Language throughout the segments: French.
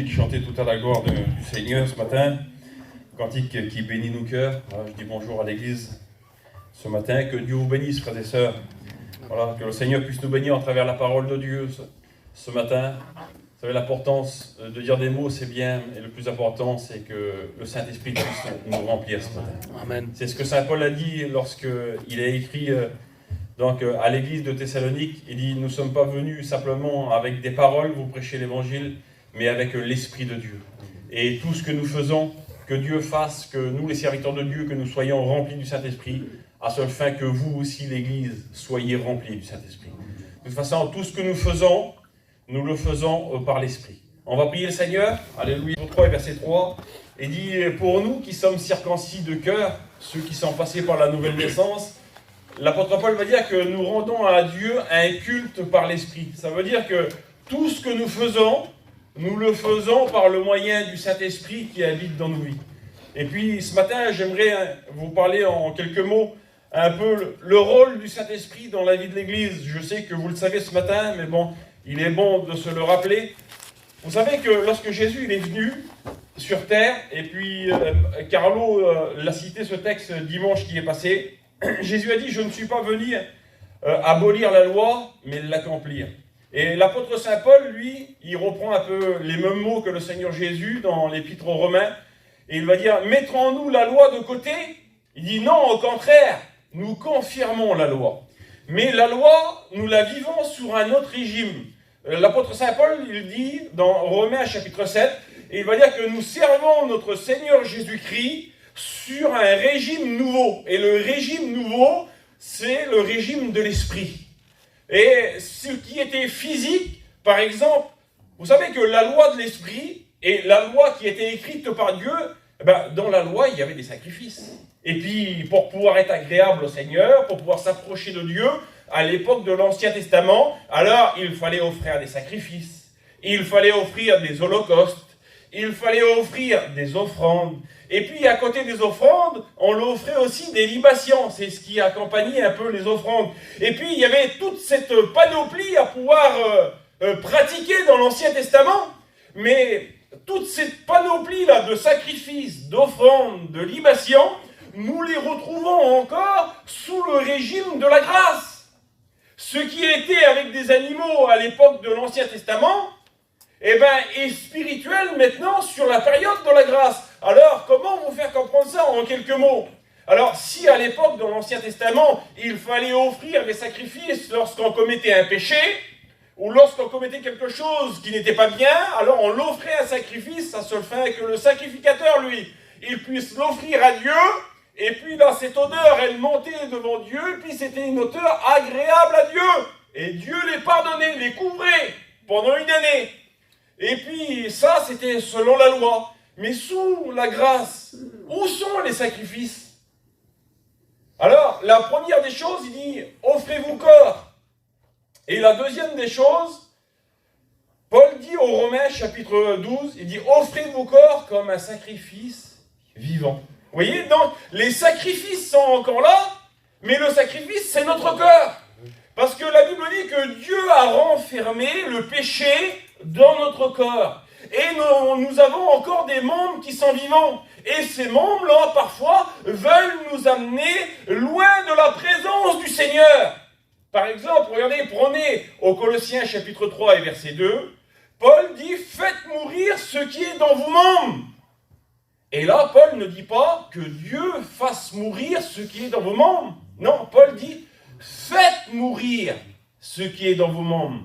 cantique chanté tout à la gloire du Seigneur ce matin, cantique qui bénit nos cœurs. Voilà, je dis bonjour à l'Église ce matin, que Dieu vous bénisse, frères et sœurs. Voilà, que le Seigneur puisse nous bénir à travers la parole de Dieu ce matin. Vous savez, l'importance de dire des mots, c'est bien, et le plus important, c'est que le Saint-Esprit puisse nous remplir ce matin. Amen. C'est ce que Saint Paul a dit lorsqu'il a écrit à l'église de Thessalonique. Il dit, nous ne sommes pas venus simplement avec des paroles, vous prêchez l'évangile, mais avec l'Esprit de Dieu. Et tout ce que nous faisons, que Dieu fasse, que nous, les serviteurs de Dieu, que nous soyons remplis du Saint-Esprit, à seule fin que vous aussi, l'Église, soyez remplis du Saint-Esprit. De toute façon, tout ce que nous faisons, nous le faisons par l'Esprit. On va prier le Seigneur. Alléluia. 3 verset 3. Il dit, pour nous qui sommes circoncis de cœur, ceux qui sont passés par la nouvelle naissance, l'apôtre Paul va dire que nous rendons à Dieu un culte par l'Esprit. Ça veut dire que tout ce que nous faisons, nous le faisons par le moyen du Saint-Esprit qui habite dans nos vies. Et puis ce matin, j'aimerais vous parler en quelques mots un peu le rôle du Saint-Esprit dans la vie de l'Église. Je sais que vous le savez ce matin, mais bon, il est bon de se le rappeler. Vous savez que lorsque Jésus il est venu sur terre, et puis Carlo l'a cité ce texte dimanche qui est passé, Jésus a dit « Je ne suis pas venu abolir la loi, mais l'accomplir ». Et l'apôtre Saint Paul, lui, il reprend un peu les mêmes mots que le Seigneur Jésus dans l'Épître aux Romains, et il va dire « Mettrons-nous la loi de côté ?» Il dit « Non, au contraire, nous confirmons la loi. Mais la loi, nous la vivons sur un autre régime. » L'apôtre Saint Paul, il dit dans Romains chapitre 7, et il va dire que nous servons notre Seigneur Jésus-Christ sur un régime nouveau. Et le régime nouveau, c'est le régime de l'esprit. Et ce qui était physique, par exemple, vous savez que la loi de l'esprit et la loi qui était écrite par Dieu, dans la loi, il y avait des sacrifices. Et puis, pour pouvoir être agréable au Seigneur, pour pouvoir s'approcher de Dieu, à l'époque de l'Ancien Testament, alors il fallait offrir des sacrifices, il fallait offrir des holocaustes, il fallait offrir des offrandes. Et puis, à côté des offrandes, on leur offrait aussi des libations. C'est ce qui accompagnait un peu les offrandes. Et puis, il y avait toute cette panoplie à pouvoir pratiquer dans l'Ancien Testament. Mais toute cette panoplie-là de sacrifices, d'offrandes, de libations, nous les retrouvons encore sous le régime de la grâce. Ce qui était avec des animaux à l'époque de l'Ancien Testament, est spirituel maintenant sur la période de la grâce. Alors, comment vous faire comprendre ça en quelques mots? Alors, si à l'époque, dans l'Ancien Testament, il fallait offrir des sacrifices lorsqu'on commettait un péché, ou lorsqu'on commettait quelque chose qui n'était pas bien, alors on l'offrait un sacrifice, à seule fin que le sacrificateur, lui, il puisse l'offrir à Dieu, et puis là, cette odeur, elle montait devant Dieu, et puis c'était une odeur agréable à Dieu. Et Dieu les pardonnait, les couvrait pendant une année. Et puis ça, c'était selon la loi. Mais sous la grâce, où sont les sacrifices? Alors, la première des choses, il dit, offrez vos corps. Et la deuxième des choses, Paul dit aux Romains, chapitre 12, il dit, offrez vos corps comme un sacrifice vivant. Vous voyez, donc, les sacrifices sont encore là, mais le sacrifice, c'est notre cœur. Parce que la Bible dit que Dieu a renfermé le péché dans notre corps. Et nous avons encore des membres qui sont vivants. Et ces membres-là, parfois, veulent nous amener loin de la présence du Seigneur. Par exemple, regardez, prenez au Colossiens chapitre 3 et verset 2, Paul dit « Faites mourir ce qui est dans vos membres ». Et là, Paul ne dit pas que Dieu fasse mourir ce qui est dans vos membres. Non, Paul dit « Faites mourir ce qui est dans vos membres ».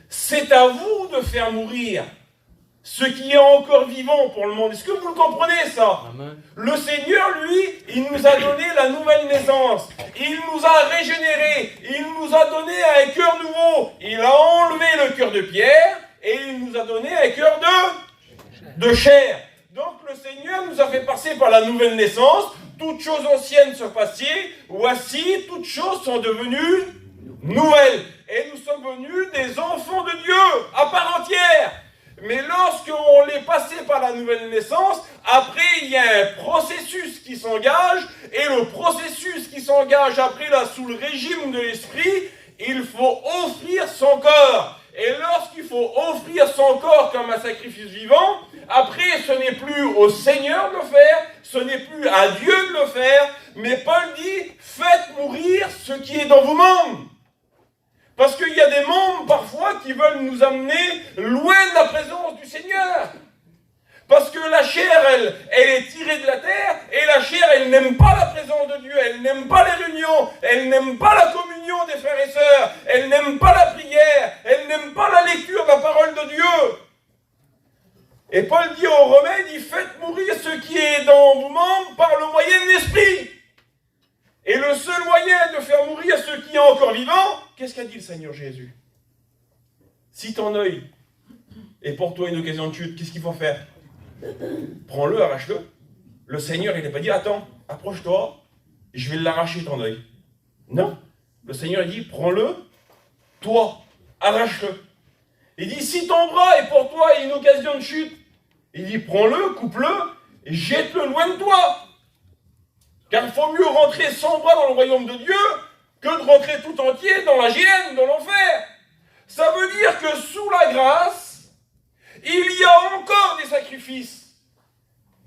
C'est à vous de faire mourir ce qui est encore vivant pour le monde. Est-ce que vous le comprenez, ça? Amen. Le Seigneur, lui, il nous a donné la nouvelle naissance. Il nous a régénérés. Il nous a donné un cœur nouveau. Il a enlevé le cœur de pierre et il nous a donné un cœur de chair. Donc le Seigneur nous a fait passer par la nouvelle naissance. Toutes choses anciennes sont passées. Voici, toutes choses sont devenues nouvelles. Et nous sommes venus des enfants de Dieu à part entière. Mais lorsqu'on est passé par la nouvelle naissance, après il y a un processus qui s'engage, et le processus qui s'engage après là sous le régime de l'esprit, il faut offrir son corps. Et lorsqu'il faut offrir son encore comme un sacrifice vivant, après ce n'est plus au Seigneur de le faire, ce n'est plus à Dieu de le faire, mais Paul dit, faites mourir ce qui est dans vos membres. Parce qu'il y a des membres parfois qui veulent nous amener loin de la présence du Seigneur. Parce que la chair, elle est tirée de la terre, et la chair, elle n'aime pas la présence de Dieu, elle n'aime pas les réunions, elle n'aime pas la communion des frères et sœurs, elle n'aime pas la prière, elle n'aime pas la lecture de la parole de Dieu. Et Paul dit aux Romains, il dit, faites mourir ce qui est dans vos membres par le moyen de l'esprit. Et le seul moyen de faire mourir ce qui est encore vivant, qu'est-ce qu'a dit le Seigneur Jésus? Si ton œil est pour toi une occasion de chute, qu'est-ce qu'il faut faire? Prends-le, arrache-le. Le Seigneur, il n'a pas dit, attends, approche-toi, je vais l'arracher ton œil. Non. Le Seigneur, il dit, prends-le, toi, arrache-le. Il dit, si ton bras est pour toi une occasion de chute, il dit, prends-le, coupe-le, et jette-le loin de toi. Car il faut mieux rentrer sans bras dans le royaume de Dieu que de rentrer tout entier dans la géhenne, dans l'enfer. Ça veut dire que sous la grâce, il y a encore des sacrifices.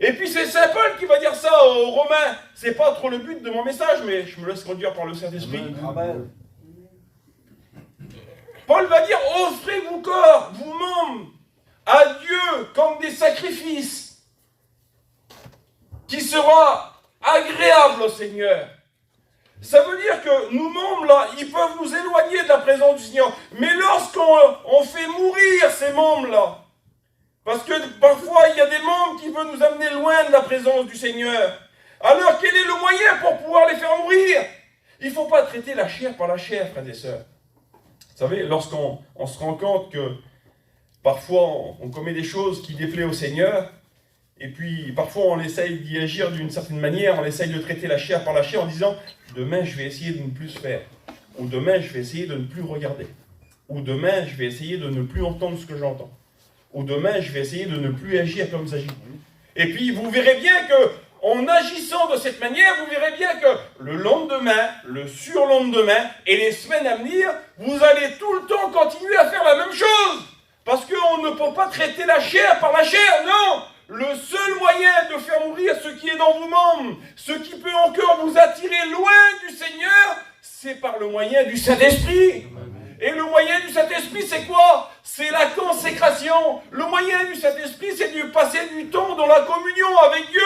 Et puis c'est Saint Paul qui va dire ça aux Romains. C'est pas trop le but de mon message, mais je me laisse conduire par le Saint-Esprit. Amen. Paul va dire, offrez vos corps, vos membres, à Dieu comme des sacrifices qui sera agréable au Seigneur. Ça veut dire que nos membres là, ils peuvent nous éloigner de la présence du Seigneur. Mais lorsqu'on fait mourir ces membres là, parce que parfois, il y a des membres qui veulent nous amener loin de la présence du Seigneur. Alors, quel est le moyen pour pouvoir les faire mourir? Il ne faut pas traiter la chair par la chair, frères et sœurs. Vous savez, lorsqu'on se rend compte que parfois, on commet des choses qui déplaisent au Seigneur, et puis parfois, on essaye d'y agir d'une certaine manière, on essaye de traiter la chair par la chair en disant « Demain, je vais essayer de ne plus faire. » Ou « Demain, je vais essayer de ne plus regarder. » Ou « Demain, je vais essayer de ne plus entendre ce que j'entends. » Ou demain, je vais essayer de ne plus agir comme j'agis. Et puis, vous verrez bien que, en agissant de cette manière, vous verrez bien que le lendemain, le surlendemain et les semaines à venir, vous allez tout le temps continuer à faire la même chose. Parce qu'on ne peut pas traiter la chair par la chair, non. Le seul moyen de faire mourir ce qui est dans vos membres, ce qui peut encore vous attirer loin du Seigneur, c'est par le moyen du Saint-Esprit. Et le moyen du Saint-Esprit, c'est quoi? C'est la consécration. Le moyen du Saint-Esprit, c'est de passer du temps dans la communion avec Dieu.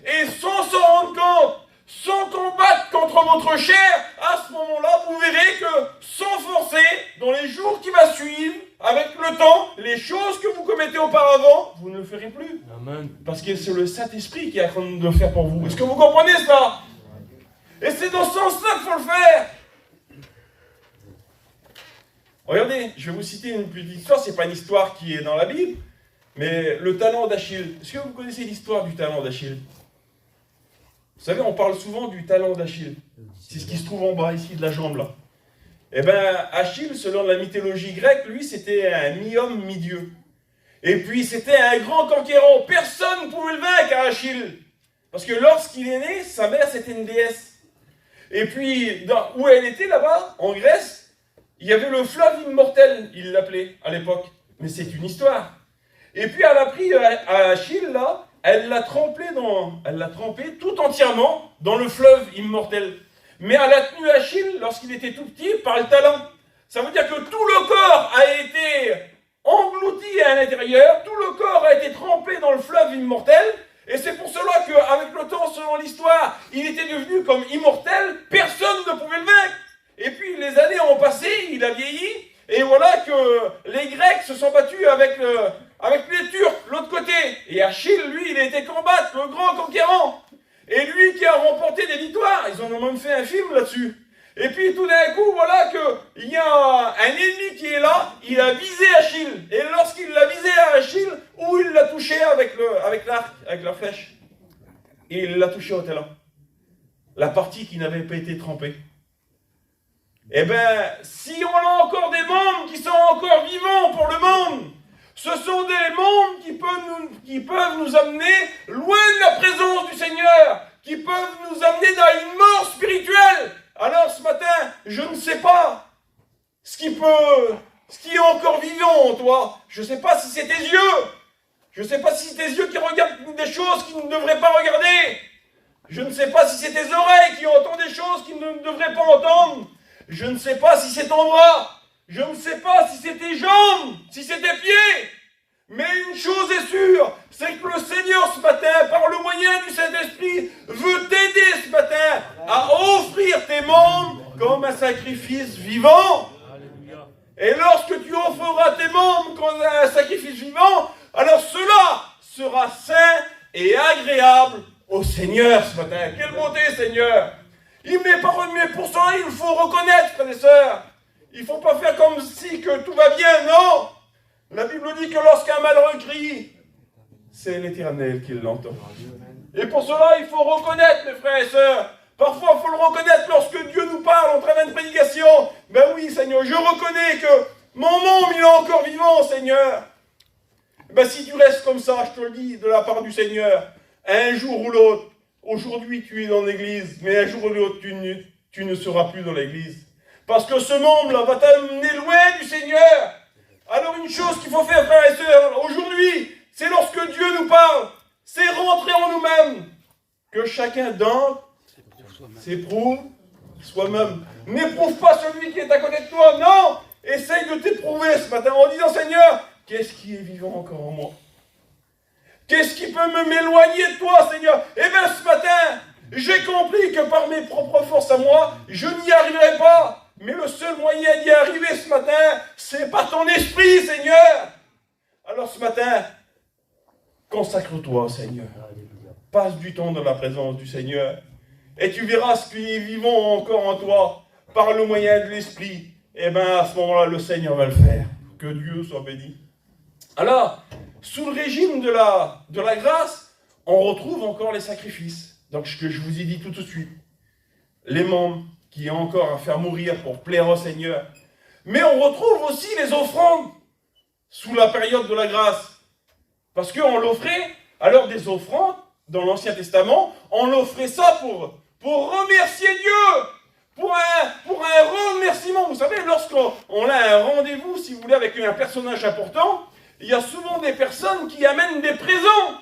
Et sans s'en rendre compte, sans combattre contre votre chair, à ce moment-là, vous verrez que, sans forcer, dans les jours qui vont suivre, avec le temps, les choses que vous commettez auparavant, vous ne le ferez plus. Amen. Parce que c'est le Saint-Esprit qui est en train de le faire pour vous. Est-ce que vous comprenez ça? Et c'est dans ce sens-là qu'il faut le faire. Regardez, je vais vous citer une petite histoire, c'est pas une histoire qui est dans la Bible, mais le talent d'Achille. Est-ce que vous connaissez l'histoire du talent d'Achille? Vous savez, on parle souvent du talent d'Achille. C'est ce qui se trouve en bas ici de la jambe là. Eh bien, Achille, selon la mythologie grecque, lui, c'était un mi-homme, mi-dieu. Et puis, c'était un grand conquérant. Personne ne pouvait le vaincre à Achille. Parce que lorsqu'il est né, sa mère, c'était une déesse. Et puis, où elle était là-bas, en Grèce, il y avait le fleuve immortel, il l'appelait à l'époque. Mais c'est une histoire. Et puis elle a pris à Achille, là, elle l'a trempé tout entièrement dans le fleuve immortel. Mais elle a tenu Achille, lorsqu'il était tout petit, par le talon. Ça veut dire que tout le corps a été englouti à l'intérieur, tout le corps a été trempé dans le fleuve immortel. Et c'est pour cela qu'avec le temps, selon l'histoire, il était devenu comme immortel, personne ne pouvait le vaincre. Et puis les années ont passé, il a vieilli, et voilà que les Grecs se sont battus avec les Turcs, l'autre côté. Et Achille, lui, il a été combattre, le grand conquérant. Et lui qui a remporté des victoires, ils en ont même fait un film là-dessus. Et puis tout d'un coup, voilà qu'il y a un ennemi qui est là, il a visé Achille. Et lorsqu'il l'a visé à Achille, où il l'a touché avec l'arc, avec la flèche. Et il l'a touché au talon. La partie qui n'avait pas été trempée. Eh bien, si on a encore des membres qui sont encore vivants pour le monde, ce sont des membres qui peuvent nous amener loin de la présence du Seigneur, qui peuvent nous amener dans une mort spirituelle. Alors ce matin, je ne sais pas ce qui peut ce qui est encore vivant en toi. Je ne sais pas si c'est tes yeux. Je ne sais pas si c'est tes yeux qui regardent des choses qu'ils ne devraient pas regarder. Je ne sais pas si c'est tes oreilles qui entendent des choses qu'ils ne devraient pas entendre. Je ne sais pas si c'est ton bras. Je ne sais pas si c'est tes jambes, si c'est tes pieds. Mais une chose est sûre, c'est que le Seigneur ce matin, par le moyen du Saint-Esprit, veut t'aider ce matin à offrir tes membres comme un sacrifice vivant. Et lorsque tu offriras tes membres comme un sacrifice vivant, alors cela sera saint et agréable au Seigneur ce matin. Quelle bonté, Seigneur! Mais pour cela, il faut reconnaître, frères et sœurs. Il ne faut pas faire comme si que tout va bien, non! La Bible dit que lorsqu'un malheureux crie, c'est l'Éternel qui l'entend. Et pour cela, il faut reconnaître, mes frères et sœurs. Parfois, il faut le reconnaître lorsque Dieu nous parle en travers de prédication. Ben oui, Seigneur, je reconnais que mon membre, il est encore vivant, Seigneur. Ben si tu restes comme ça, je te le dis, de la part du Seigneur, un jour ou l'autre, aujourd'hui tu es dans l'église, mais un jour ou l'autre, tu ne seras plus dans l'église. Parce que ce membre-là va t'amener loin du Seigneur. Alors une chose qu'il faut faire, frères et sœurs, aujourd'hui, c'est lorsque Dieu nous parle, c'est rentrer en nous-mêmes. Que chacun d'entre s'éprouve soi-même. N'éprouve pas celui qui est à côté de toi, non! Essaye de t'éprouver ce matin en disant, Seigneur, qu'est-ce qui est vivant encore en moi? Qu'est-ce qui peut m'éloigner de toi, Seigneur? Eh bien, ce matin, j'ai compris que par mes propres forces à moi, je n'y arriverai pas. Mais le seul moyen d'y arriver ce matin, c'est par ton esprit, Seigneur. Alors ce matin, consacre-toi, Seigneur. Passe du temps dans la présence du Seigneur. Et tu verras ce qui est vivant encore en toi, par le moyen de l'esprit. Et bien à ce moment-là, le Seigneur va le faire. Que Dieu soit béni. Alors, sous le régime de la grâce, on retrouve encore les sacrifices. Donc ce que je vous ai dit tout de suite. Les membres qui ont encore à faire mourir pour plaire au Seigneur. Mais on retrouve aussi les offrandes sous la période de la grâce. Parce qu'on l'offrait, alors des offrandes, dans l'Ancien Testament, on l'offrait ça pour remercier Dieu, pour un remerciement. Vous savez, lorsqu'on a un rendez-vous, si vous voulez, avec un personnage important, il y a souvent des personnes qui amènent des présents,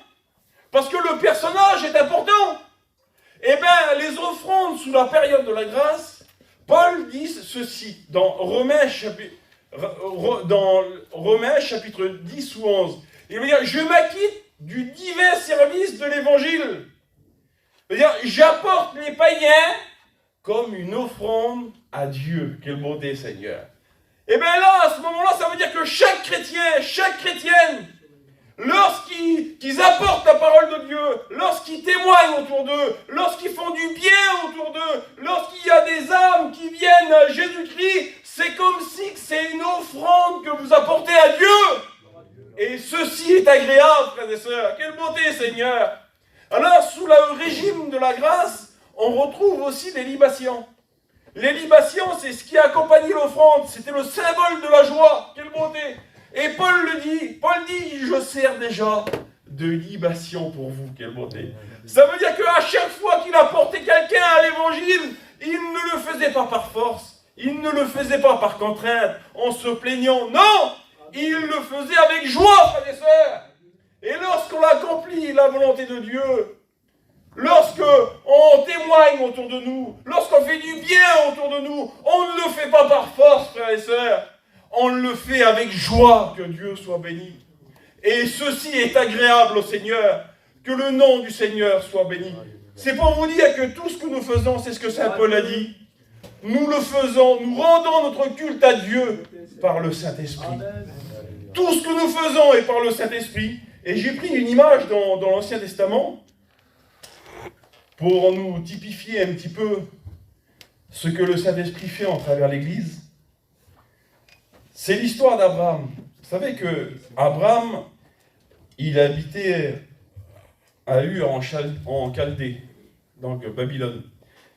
parce que le personnage est important. Eh bien, les offrandes sous la période de la grâce, Paul dit ceci dans Romains chapitre 10 ou 11. Il veut dire, je m'acquitte du divin service de l'évangile. Il veut dire, j'apporte les païens comme une offrande à Dieu. Quelle bonté, Seigneur. Et bien là, à ce moment-là, ça veut dire que chaque chrétien, chaque chrétienne, lorsqu'ils apportent la parole de Dieu, lorsqu'ils témoignent autour d'eux, lorsqu'ils font du bien autour d'eux, lorsqu'il y a des âmes qui viennent à Jésus-Christ, c'est comme si c'est une offrande que vous apportez à Dieu. Et ceci est agréable, frères et sœurs. Quelle beauté, Seigneur. Alors, sous le régime de la grâce, on retrouve aussi les libations. Les libations, c'est ce qui accompagnait l'offrande. C'était le symbole de la joie. Quelle beauté. Et Paul le dit. Paul dit, je sers déjà de libation pour vous. Quelle beauté. Ça veut dire qu'à chaque fois qu'il apportait quelqu'un à l'évangile, il ne le faisait pas par force. Il ne le faisait pas par contrainte, en se plaignant. Non! Il le faisait avec joie, frères et sœurs. Et lorsqu'on accomplit la volonté de Dieu, lorsqu'on témoigne autour de nous, lorsqu'on fait du bien autour de nous, on ne le fait pas par force, frères et sœurs. On le fait avec joie, que Dieu soit béni. Et ceci est agréable au Seigneur, que le nom du Seigneur soit béni. C'est pour vous dire que tout ce que nous faisons, c'est ce que Saint Paul a dit. Nous le faisons, nous rendons notre culte à Dieu par le Saint-Esprit. Tout ce que nous faisons est par le Saint-Esprit. Et j'ai pris une image dans l'Ancien Testament pour nous typifier un petit peu ce que le Saint-Esprit fait en travers l'Église. C'est l'histoire d'Abraham. Vous savez que Abraham, il habitait à Ur en Chaldée, donc Babylone.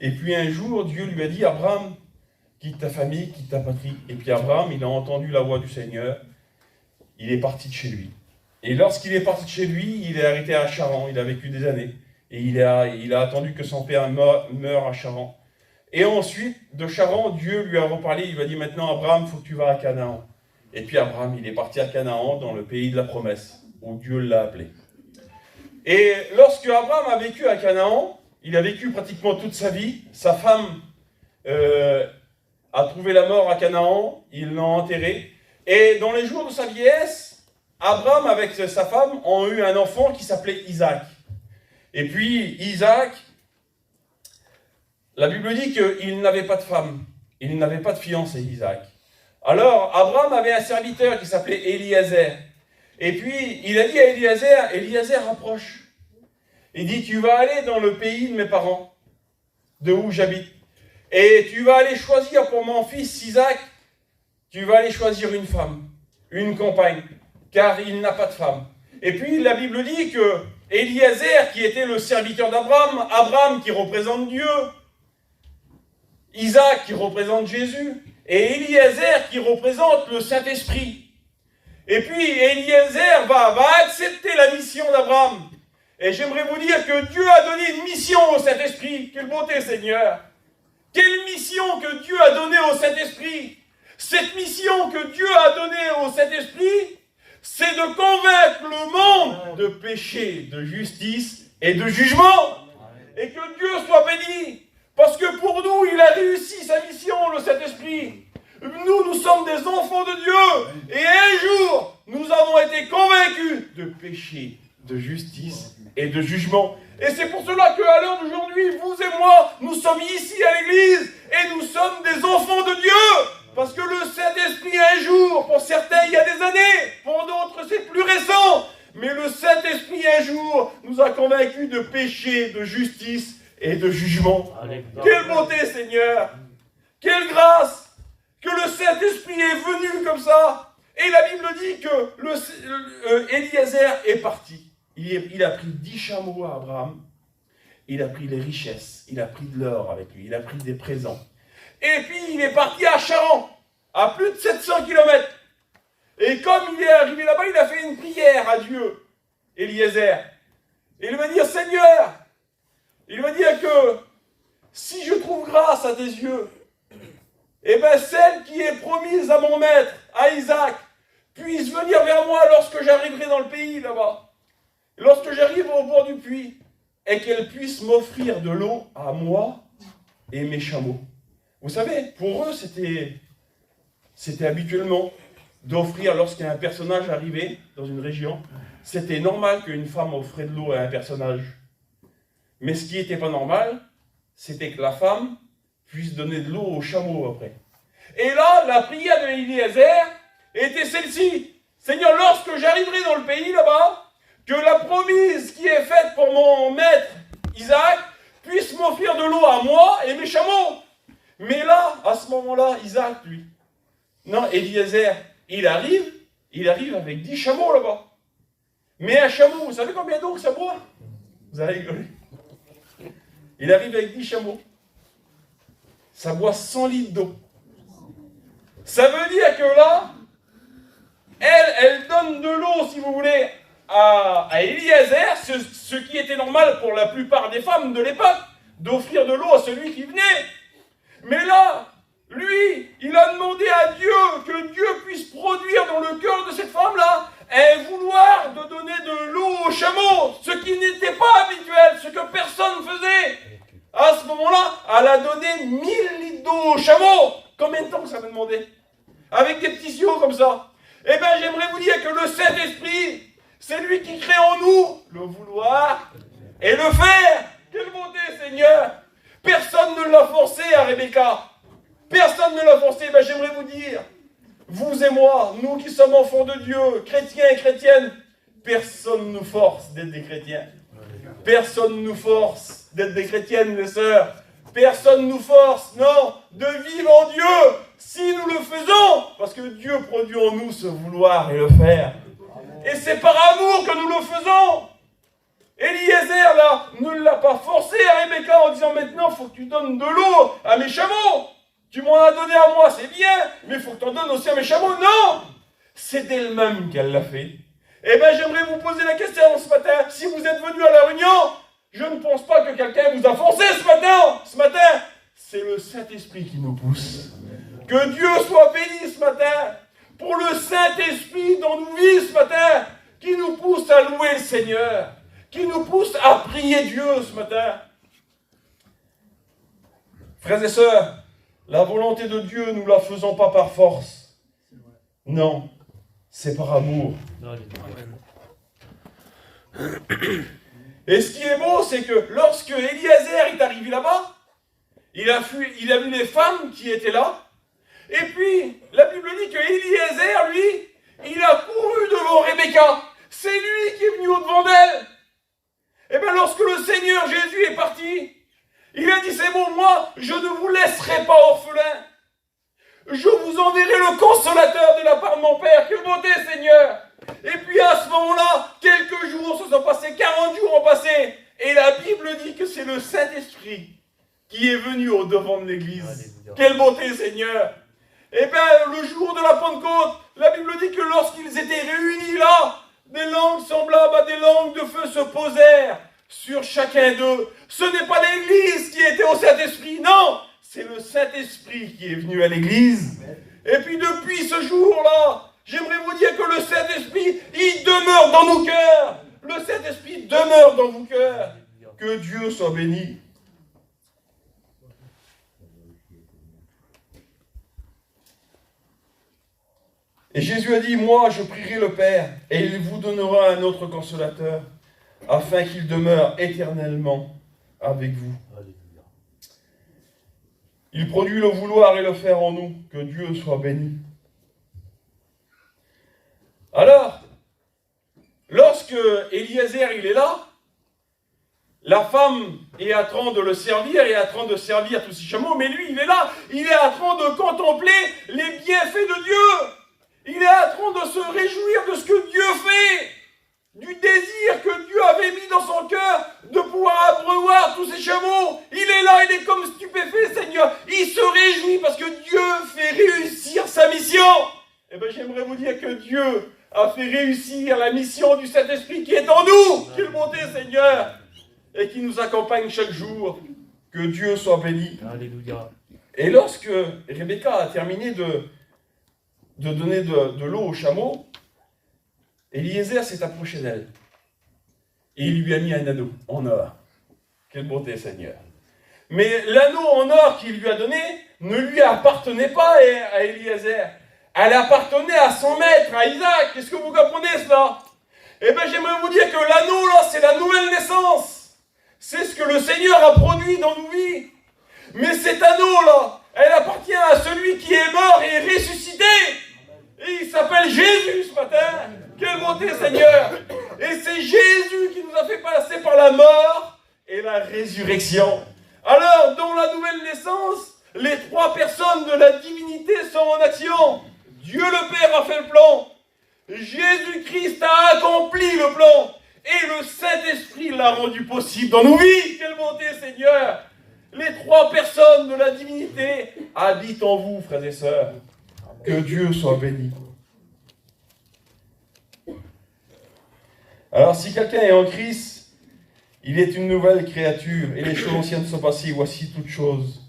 Et puis un jour, Dieu lui a dit, Abraham, quitte ta famille, quitte ta patrie. Et puis Abraham, il a entendu la voix du Seigneur. Il est parti de chez lui. Et lorsqu'il est parti de chez lui, il est arrêté à Charan. Il a vécu des années. Et il a attendu que son père meure à Charan. Et ensuite, de Charan, Dieu lui a reparlé. Il lui a dit, maintenant, Abraham, il faut que tu vas à Canaan. Et puis Abraham, il est parti à Canaan, dans le pays de la promesse, où Dieu l'a appelé. Et lorsque Abraham a vécu à Canaan, il a vécu pratiquement toute sa vie. Sa femme a trouvé la mort à Canaan, ils l'ont enterrée. Et dans les jours de sa vieillesse, Abraham avec sa femme ont eu un enfant qui s'appelait Isaac. Et puis Isaac, la Bible dit qu'il n'avait pas de femme, il n'avait pas de fiancé, Isaac. Alors Abraham avait un serviteur qui s'appelait Eliezer. Et puis il a dit à Eliezer, Eliezer approche. Il dit, tu vas aller dans le pays de mes parents, de où j'habite. Et tu vas aller choisir pour mon fils Isaac, tu vas aller choisir une femme, une compagne, car il n'a pas de femme. Et puis la Bible dit que Eliezer, qui était le serviteur d'Abraham, Abraham qui représente Dieu, Isaac qui représente Jésus, et Eliezer qui représente le Saint-Esprit. Et puis Eliezer va accepter la mission d'Abraham. Et j'aimerais vous dire que Dieu a donné une mission au Saint-Esprit. Quelle beauté, Seigneur! Quelle mission que Dieu a donnée au Saint-Esprit! Cette mission que Dieu a donnée au Saint-Esprit, c'est de convaincre le monde de péché, de justice et de jugement. Et que Dieu soit béni. Parce que pour nous, il a réussi sa mission, le Saint-Esprit. Nous sommes des enfants de Dieu. Et un jour, nous avons été convaincus de péché, de justice et de jugement. Et c'est pour cela qu'à l'heure d'aujourd'hui, vous et moi, nous sommes ici à l'église et nous sommes des enfants de Dieu. Parce que le Saint-Esprit, un jour, pour certains, il y a des années, pour d'autres, c'est plus récent. Mais le Saint-Esprit, un jour, nous a convaincus de péché, de justice et de jugement. Quelle beauté, Seigneur! Quelle grâce! Que le Saint-Esprit est venu comme ça. Et la Bible dit que Eliezer est parti. Il a pris 10 chameaux à Abraham. Il a pris les richesses. Il a pris de l'or avec lui. Il a pris des présents. Et puis il est parti à Charan, à plus de 700 km. Et comme il est arrivé là-bas, il a fait une prière à Dieu, Eliezer. Et il va dire, Seigneur, il va dire que si je trouve grâce à tes yeux, eh bien celle qui est promise à mon maître, à Isaac, puisse venir vers moi lorsque j'arriverai dans le pays là-bas. Lorsque j'arrive au bord du puits, et qu'elle puisse m'offrir de l'eau à moi et mes chameaux. Vous savez, pour eux, c'était habituellement d'offrir, lorsqu'un personnage arrivait dans une région, c'était normal qu'une femme offrait de l'eau à un personnage. Mais ce qui n'était pas normal, c'était que la femme puisse donner de l'eau aux chameaux après. Et là, la prière de Eliezer était celle-ci. Seigneur, lorsque j'arriverai dans le pays là-bas, que la promise qui est faite pour mon maître Isaac puisse m'offrir de l'eau à moi et mes chameaux. Mais là, à ce moment-là, Isaac, lui, non, Eliezer, il arrive avec 10 chameaux là-bas. Mais un chameau, vous savez combien d'eau que ça boit? Vous allez rigoler. Il arrive avec 10 chameaux. Ça boit 100 litres d'eau. Ça veut dire que là, elle donne de l'eau, si vous voulez, à Eliezer, ce qui était normal pour la plupart des femmes de l'époque, d'offrir de l'eau à celui qui venait. Mais là, lui, il a demandé à Dieu que Dieu puisse produire dans le cœur de cette femme-là un vouloir de donner de l'eau aux chameaux, ce qui n'était pas habituel, ce que personne faisait. À ce moment-là, elle a donné 1000 litres d'eau aux chameaux. Combien de temps ça m'a demandé? Avec des petits siots comme ça. Eh bien, j'aimerais vous dire que le Saint-Esprit, c'est lui qui crée en nous le vouloir et le faire. Quelle beauté, Seigneur! Personne ne l'a forcé à Rebecca. Personne ne l'a forcé. Ben, j'aimerais vous dire, vous et moi, nous qui sommes enfants de Dieu, chrétiens et chrétiennes, personne ne nous force d'être des chrétiens. Personne ne nous force d'être des chrétiennes, les sœurs. Personne ne nous force, non, de vivre en Dieu si nous le faisons. Parce que Dieu produit en nous ce vouloir et le faire. Et c'est par amour que nous le faisons. Eliezer, là, ne l'a pas forcé à Rebecca en disant maintenant, il faut que tu donnes de l'eau à mes chameaux. Tu m'en as donné à moi, c'est bien, mais il faut que tu en donnes aussi à mes chameaux. Non, c'est d'elle-même qu'elle l'a fait. Eh bien, j'aimerais vous poser la question ce matin. Si vous êtes venu à la réunion, je ne pense pas que quelqu'un vous a forcé ce matin. Ce matin, c'est le Saint-Esprit qui nous pousse. Que Dieu soit béni ce matin pour le le Saint-Esprit dans nos vies ce matin, qui nous pousse à louer le Seigneur, qui nous pousse à prier Dieu ce matin. Frères et sœurs, la volonté de Dieu, nous ne la faisons pas par force. Non, c'est par amour. Et ce qui est beau, c'est que lorsque Eliezer est arrivé là-bas, il a vu les femmes qui étaient là. Et puis, la Bible dit que Eliezer, lui, il a couru devant Rebecca. C'est lui qui est venu au-devant d'elle. Et bien, lorsque le Seigneur Jésus est parti, il a dit, c'est bon, moi, je ne vous laisserai pas orphelins. Je vous enverrai le consolateur de la part de mon Père. Quelle bonté, Seigneur! Et puis à ce moment-là, quelques jours se sont passés, 40 jours ont passé. Et la Bible dit que c'est le Saint-Esprit qui est venu au devant de l'Église. Alléluia. Quelle beauté, Seigneur! Et bien, le jour de la Pentecôte, la Bible dit que lorsqu'ils étaient réunis là, des langues semblables à des langues de feu se posèrent sur chacun d'eux. Ce n'est pas l'Église qui était au Saint-Esprit, non! C'est le Saint-Esprit qui est venu à l'Église. Et puis depuis ce jour-là, j'aimerais vous dire que le Saint-Esprit, il demeure dans nos cœurs. Le Saint-Esprit demeure dans vos cœurs. Que Dieu soit béni. Et Jésus a dit, moi je prierai le Père, et il vous donnera un autre consolateur, afin qu'il demeure éternellement avec vous. Il produit le vouloir et le faire en nous. Que Dieu soit béni. Alors, lorsque Eliezer il est là, la femme est en train de le servir et en train de servir tous ses chameaux, mais lui il est là, il est en train de contempler les bienfaits de Dieu. Il est en train de se réjouir de ce que Dieu fait, du désir que Dieu avait mis dans son cœur de pouvoir abreuvoir tous ses chameaux. Il est là, il est comme stupéfait, Seigneur. Il se réjouit parce que Dieu fait réussir sa mission. Eh bien, j'aimerais vous dire que Dieu a fait réussir la mission du Saint-Esprit qui est en nous. Quelle bonté, Seigneur, et qui nous accompagne chaque jour. Que Dieu soit béni. Alléluia. Et lorsque Rebecca a terminé de donner de l'eau aux chameaux, Eliezer s'est approché d'elle. Et il lui a mis un anneau en or. Quelle beauté, Seigneur. Mais l'anneau en or qu'il lui a donné ne lui appartenait pas à Eliezer. Elle appartenait à son maître, à Isaac. Est-ce que vous comprenez cela? Eh bien, j'aimerais vous dire que l'anneau, là, c'est la nouvelle naissance. C'est ce que le Seigneur a produit dans nos vies. Mais cet anneau-là, elle appartient à celui qui est mort et est ressuscité. Et il s'appelle Jésus ce matin. Quelle bonté, Seigneur. Et c'est Jésus qui nous a fait passer par la mort et la résurrection. Alors, dans la nouvelle naissance, les trois personnes de la divinité sont en action. Dieu le Père a fait le plan. Jésus-Christ a accompli le plan. Et le Saint-Esprit l'a rendu possible dans nos vies. Quelle bonté, Seigneur. Les trois personnes de la divinité habitent en vous, frères et sœurs. Que Dieu soit béni. Alors, si quelqu'un est en Christ, il est une nouvelle créature, et les choses anciennes sont passées, voici toutes choses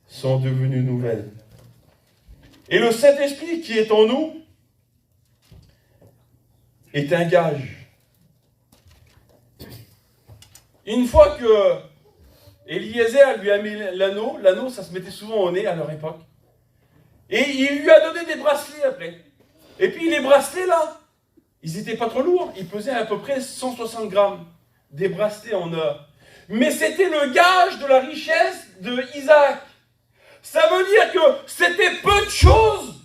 sont devenues nouvelles. Et le Saint-Esprit qui est en nous est un gage. Une fois que Eliezer lui a mis l'anneau, ça se mettait souvent au nez à leur époque, et il lui a donné des bracelets après. Et puis les bracelets là, ils n'étaient pas trop lourds, ils pesaient à peu près 160 grammes, des bracelets en or. Mais c'était le gage de la richesse de Isaac. Ça veut dire que c'était peu de choses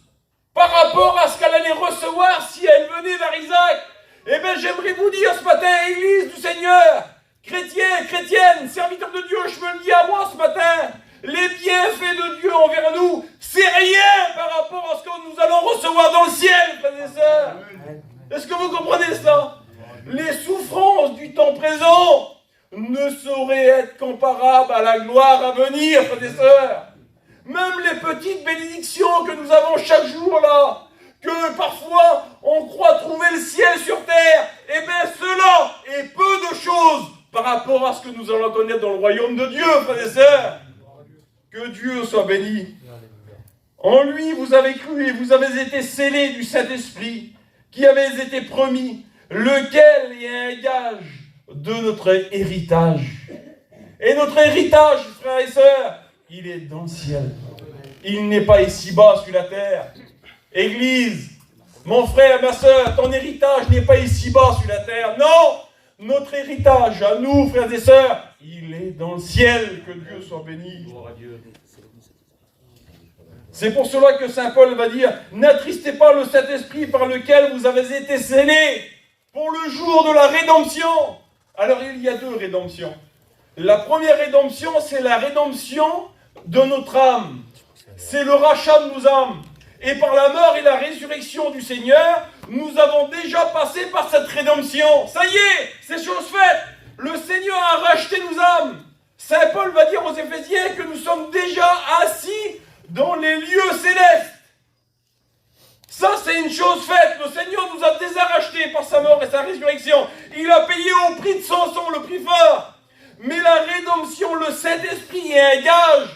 par rapport à ce qu'elle allait recevoir si elle venait vers Isaac. Eh bien, j'aimerais vous dire ce matin, Église du Seigneur, chrétiens, chrétiennes, serviteurs de Dieu, je me le dis à moi ce matin, les bienfaits de Dieu envers nous, c'est rien par rapport à ce que nous allons recevoir dans le ciel, frères et sœurs. Est-ce que vous comprenez cela? Les souffrances du temps présent ne sauraient être comparables à la gloire à venir, frères et sœurs. Même les petites bénédictions que nous avons chaque jour là, que parfois on croit trouver le ciel sur terre, eh bien cela est peu de choses par rapport à ce que nous allons connaître dans le royaume de Dieu, frères et sœurs. Que Dieu soit béni. En lui, vous avez cru et vous avez été scellés du Saint-Esprit qui avait été promis, lequel est un gage de notre héritage. Et notre héritage, frères et sœurs, il est dans le ciel. Il n'est pas ici-bas sur la terre. Église, mon frère, ma sœur, ton héritage n'est pas ici-bas sur la terre. Non, notre héritage à nous, frères et sœurs, il est dans le ciel. Que Dieu soit béni. C'est pour cela que saint Paul va dire, n'attristez pas le Saint-Esprit par lequel vous avez été scellés pour le jour de la rédemption. Alors il y a deux rédemptions. La première rédemption, c'est la rédemption de notre âme. C'est le rachat de nos âmes. Et par la mort et la résurrection du Seigneur, nous avons déjà passé par cette rédemption. Ça y est, c'est chose faite. Le Seigneur a racheté nos âmes. Saint Paul va dire aux Éphésiens que nous sommes déjà assis dans les lieux célestes. Ça, c'est une chose faite. Le Seigneur nous a déjà rachetés par sa mort et sa résurrection. Il a payé au prix de son sang, le prix fort. Mais la rédemption, le Saint-Esprit est un gage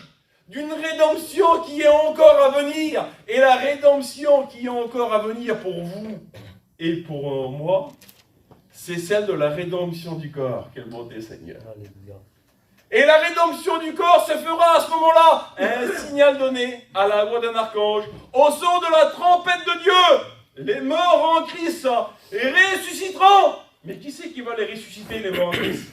d'une rédemption qui est encore à venir. Et la rédemption qui est encore à venir pour vous et pour moi, c'est celle de la rédemption du corps. Quelle beauté, Seigneur. Alléluia. Et la rédemption du corps se fera à ce moment-là, un signal donné à la voix d'un archange, au son de la trompette de Dieu. Les morts en Christ ressusciteront. Mais qui c'est qui va les ressusciter, les morts en Christ?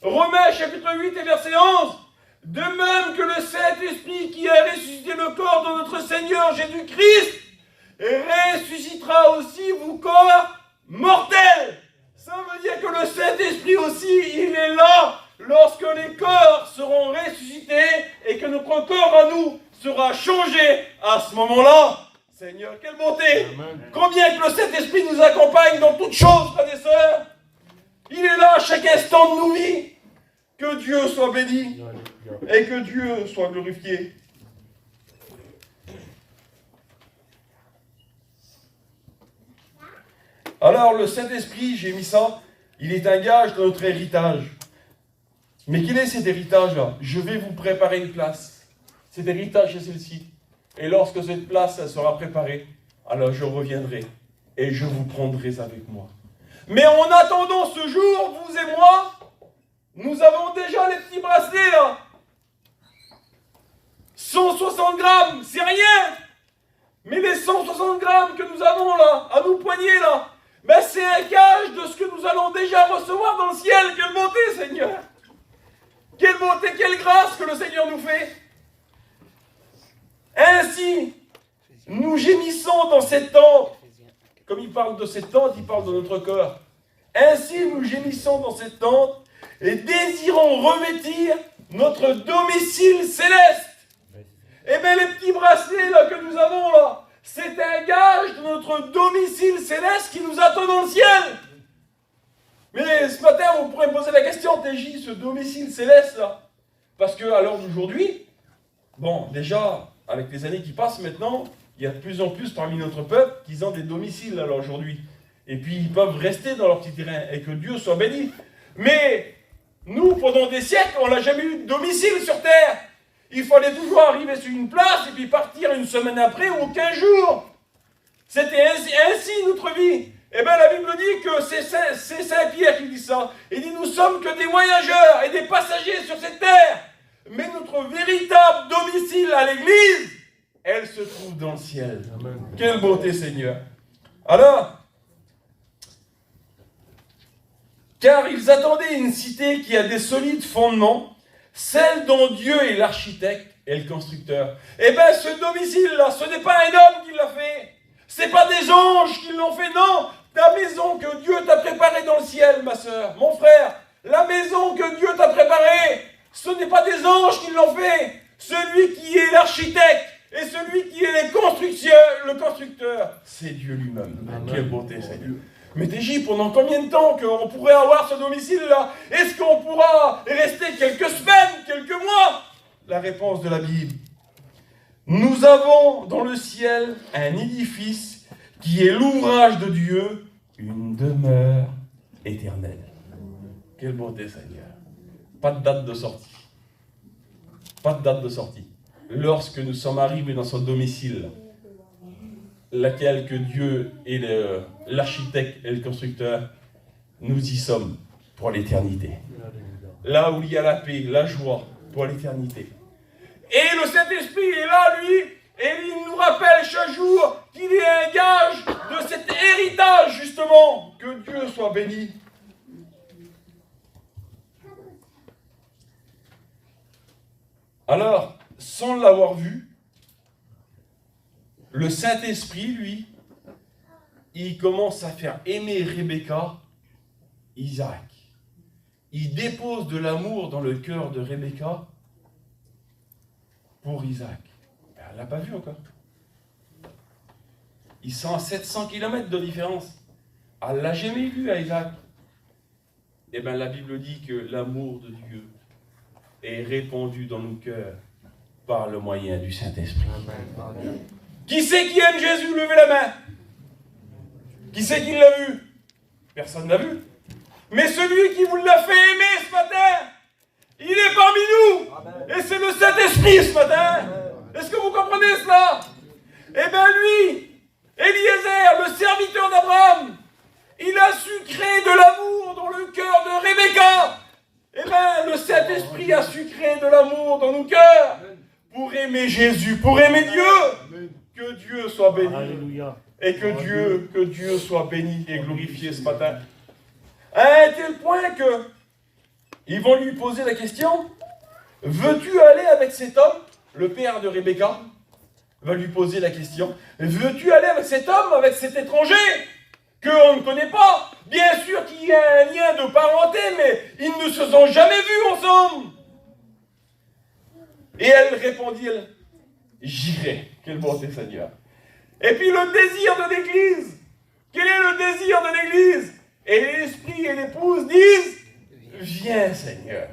Romains chapitre 8 et verset 11. De même que le Saint-Esprit qui a ressuscité le corps de notre Seigneur Jésus-Christ ressuscitera aussi vos corps mortels. Ça veut dire que le Saint-Esprit aussi, il est là lorsque les corps seront ressuscités et que notre corps à nous sera changé à ce moment-là. Seigneur, quelle bonté! Amen. Combien que le Saint-Esprit nous accompagne dans toutes choses, frères et sœurs. Il est là à chaque instant de nos vies. Que Dieu soit béni et que Dieu soit glorifié. Alors le Saint-Esprit, j'ai mis ça, il est un gage de notre héritage. Mais quel est cet héritage-là? Je vais vous préparer une place. Cet héritage, c'est celle-ci. Et lorsque cette place elle sera préparée, alors je reviendrai et je vous prendrai avec moi. Mais en attendant ce jour, vous et moi, nous avons déjà les petits bracelets là. 160 grammes, c'est rien. Mais les 160 grammes que nous avons là, à nos poignets là, ben c'est un gage de ce que nous allons déjà recevoir dans le ciel. Quelle bonté, Seigneur! Quelle bonté, quelle grâce que le Seigneur nous fait. Ainsi, nous gémissons dans cette tente. Comme il parle de cette tente, il parle de notre corps. Ainsi, nous gémissons dans cette tente et désirons revêtir notre domicile céleste. Eh bien, les petits bracelets là, que nous avons là, c'est un gage de notre domicile céleste qui nous attend dans le ciel. Mais ce matin, on pourrait me poser la question, TJ, ce domicile céleste là. Parce qu'à l'heure d'aujourd'hui, bon, déjà, avec les années qui passent maintenant, il y a de plus en plus parmi notre peuple qui ont des domiciles alors aujourd'hui. Et puis ils peuvent rester dans leur petit terrain, et que Dieu soit béni. Mais nous, pendant des siècles, on n'a jamais eu de domicile sur terre. Il fallait toujours arriver sur une place et puis partir une semaine après ou 15 jours. C'était ainsi notre vie. Eh bien la Bible dit que c'est Saint Pierre qui dit ça. Il dit, nous sommes que des voyageurs et des passagers sur cette terre. Mais notre véritable domicile à l'église, elle se trouve dans le ciel. Amen. Quelle beauté, Seigneur. Alors, car ils attendaient une cité qui a des solides fondements, celle dont Dieu est l'architecte et le constructeur. Eh bien, ce domicile-là, ce n'est pas un homme qui l'a fait. Ce n'est pas des anges qui l'ont fait, non. Ta maison que Dieu t'a préparée dans le ciel, ma sœur, mon frère, la maison que Dieu t'a préparée, ce n'est pas des anges qui l'ont fait. Celui qui est l'architecte et celui qui est le constructeur, c'est Dieu lui-même. Quelle beauté, Seigneur. Mais TJ, pendant combien de temps qu'on pourrait avoir ce domicile-là? Est-ce qu'on pourra rester quelques semaines, quelques mois? La réponse de la Bible. Nous avons dans le ciel un édifice qui est l'ouvrage de Dieu, une demeure éternelle. Quelle beauté, Seigneur. Pas de date de sortie. Pas de date de sortie. lorsque nous sommes arrivés dans son domicile, laquelle que Dieu est l'architecte et le constructeur, nous y sommes pour l'éternité. Là où il y a la paix, la joie, pour l'éternité. Et le Saint-Esprit est là, lui, et il nous rappelle chaque jour qu'il est un gage de cet héritage, justement. Que Dieu soit béni. Alors, sans l'avoir vu, le Saint-Esprit, lui, il commence à faire aimer Rebecca, Isaac. Il dépose de l'amour dans le cœur de Rebecca pour Isaac. Elle ne l'a pas vu encore. Ils sont à 700 km de différence. Elle ne l'a jamais vu à Isaac. Eh bien, la Bible dit que l'amour de Dieu est répandu dans nos cœurs par le moyen du Saint-Esprit. Amen. Qui c'est qui aime Jésus? Levez la main. Qui c'est qui l'a vu? Personne ne l'a vu. Mais celui qui vous l'a fait aimer ce matin, il est parmi nous. Amen. Et c'est le Saint-Esprit ce matin. Est-ce que vous comprenez cela? Eh bien lui, Eliezer, le serviteur d'Abraham, il a su créer de l'amour dans le cœur de Rebecca. Eh bien le Saint-Esprit a su créer de l'amour dans nos cœurs pour aimer Jésus, pour aimer Dieu. Que Dieu soit béni. Alléluia. Et que Dieu soit béni et glorifié ce matin. À un tel point que ils vont lui poser la question: veux-tu aller avec cet homme? Le père de Rebecca va lui poser la question: veux-tu aller avec cet homme, avec cet étranger qu'on ne connaît pas? Bien sûr qu'il y a un lien de parenté, mais ils ne se sont jamais vus ensemble. Et elle répondit: j'irai. Quelle bonté, Seigneur. Et puis le désir de l'Église. Quel est le désir de l'Église? Et l'Esprit et l'épouse disent: viens, Seigneur.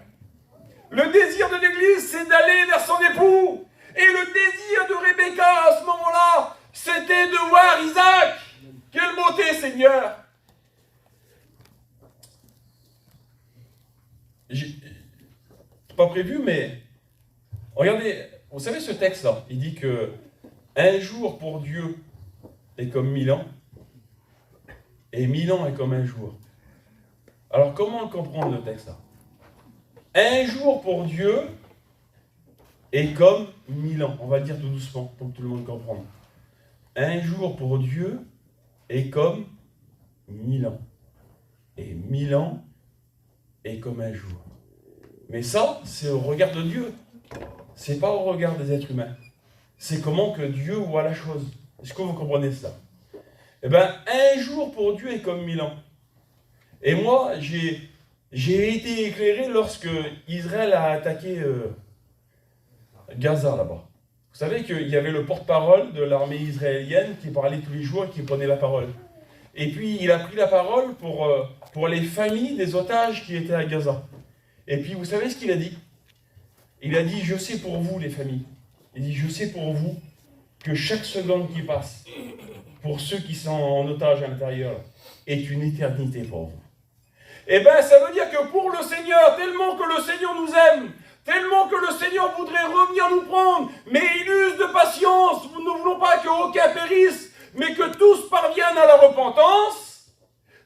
Le désir de l'Église, c'est d'aller vers son époux. Et le désir de Rebecca à ce moment-là, c'était de voir Isaac. Quelle beauté, Seigneur. Pas prévu, mais regardez, vous savez ce texte-là, il dit que un jour pour Dieu est comme 1000 ans, et 1000 ans est comme un jour. Alors comment comprendre le texte-là? Un jour pour Dieu est comme 1000 ans. On va le dire tout doucement pour que tout le monde comprenne. Un jour pour Dieu est comme 1000 ans. Et 1000 ans est comme un jour. Mais ça, c'est au regard de Dieu. C'est pas au regard des êtres humains. C'est comment que Dieu voit la chose. Est-ce que vous comprenez cela? Eh bien, un jour pour Dieu est comme 1000 ans. Et moi, j'ai été éclairé lorsque Israël a attaqué Gaza là-bas. Vous savez qu'il y avait le porte-parole de l'armée israélienne qui parlait tous les jours et qui prenait la parole. Et puis, il a pris la parole pour les familles des otages qui étaient à Gaza. Et puis, vous savez ce qu'il a dit? Il a dit: je sais pour vous, les familles. Il dit: je sais pour vous que chaque seconde qui passe, pour ceux qui sont en otage à l'intérieur, est une éternité pour vous. Eh bien, ça veut dire que pour le Seigneur, tellement que le Seigneur nous aime, tellement que le Seigneur voudrait revenir nous prendre, mais il use de patience. Nous ne voulons pas qu'aucun périsse, mais que tous parviennent à la repentance.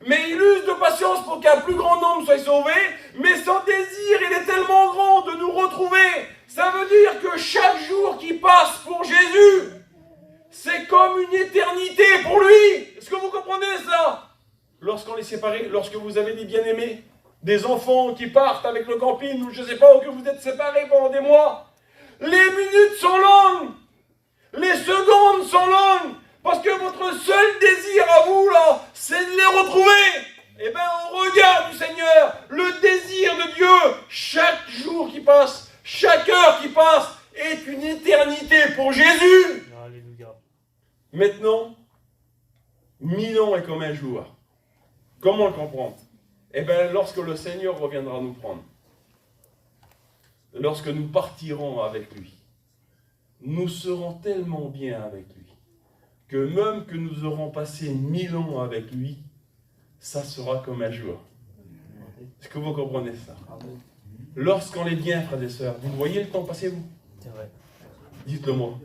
Mais il use de patience pour qu'un plus grand nombre soit sauvé. Mais son désir, il est tellement grand de nous retrouver. Ça veut dire que chaque jour qui passe pour Jésus, c'est comme une éternité pour lui. Est-ce que vous comprenez cela? Lorsqu'on est séparés, lorsque vous avez des bien-aimés, des enfants qui partent avec le camping, ou je ne sais pas, ou que vous êtes séparés pendant des mois, les minutes sont longues, les secondes sont longues, parce que votre seul désir à vous, là, c'est de les retrouver. Eh bien, au regard du Seigneur, le désir de Dieu, chaque jour qui passe, chaque heure qui passe, est une éternité pour Jésus. Alléluia. Maintenant, 1000 ans est comme un jour. Comment le comprendre? Eh bien, lorsque le Seigneur reviendra nous prendre, lorsque nous partirons avec lui, nous serons tellement bien avec lui, que même que nous aurons passé 1000 ans avec lui, ça sera comme un jour. Est-ce que vous comprenez ça? Lorsqu'on est bien, frères et sœurs, vous voyez le temps passer, vous? C'est vrai. Dites-le moi.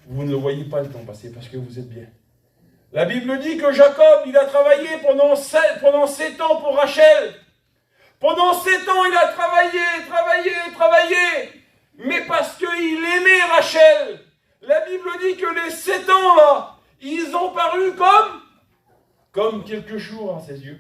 Vous ne voyez pas le temps passer parce que vous êtes bien. La Bible dit que Jacob, il a travaillé pendant 7 ans pour Rachel. Pendant 7 ans, il a travaillé. Mais parce qu'il aimait Rachel. La Bible dit que les 7 ans là, ils ont paru comme quelques jours à ses yeux.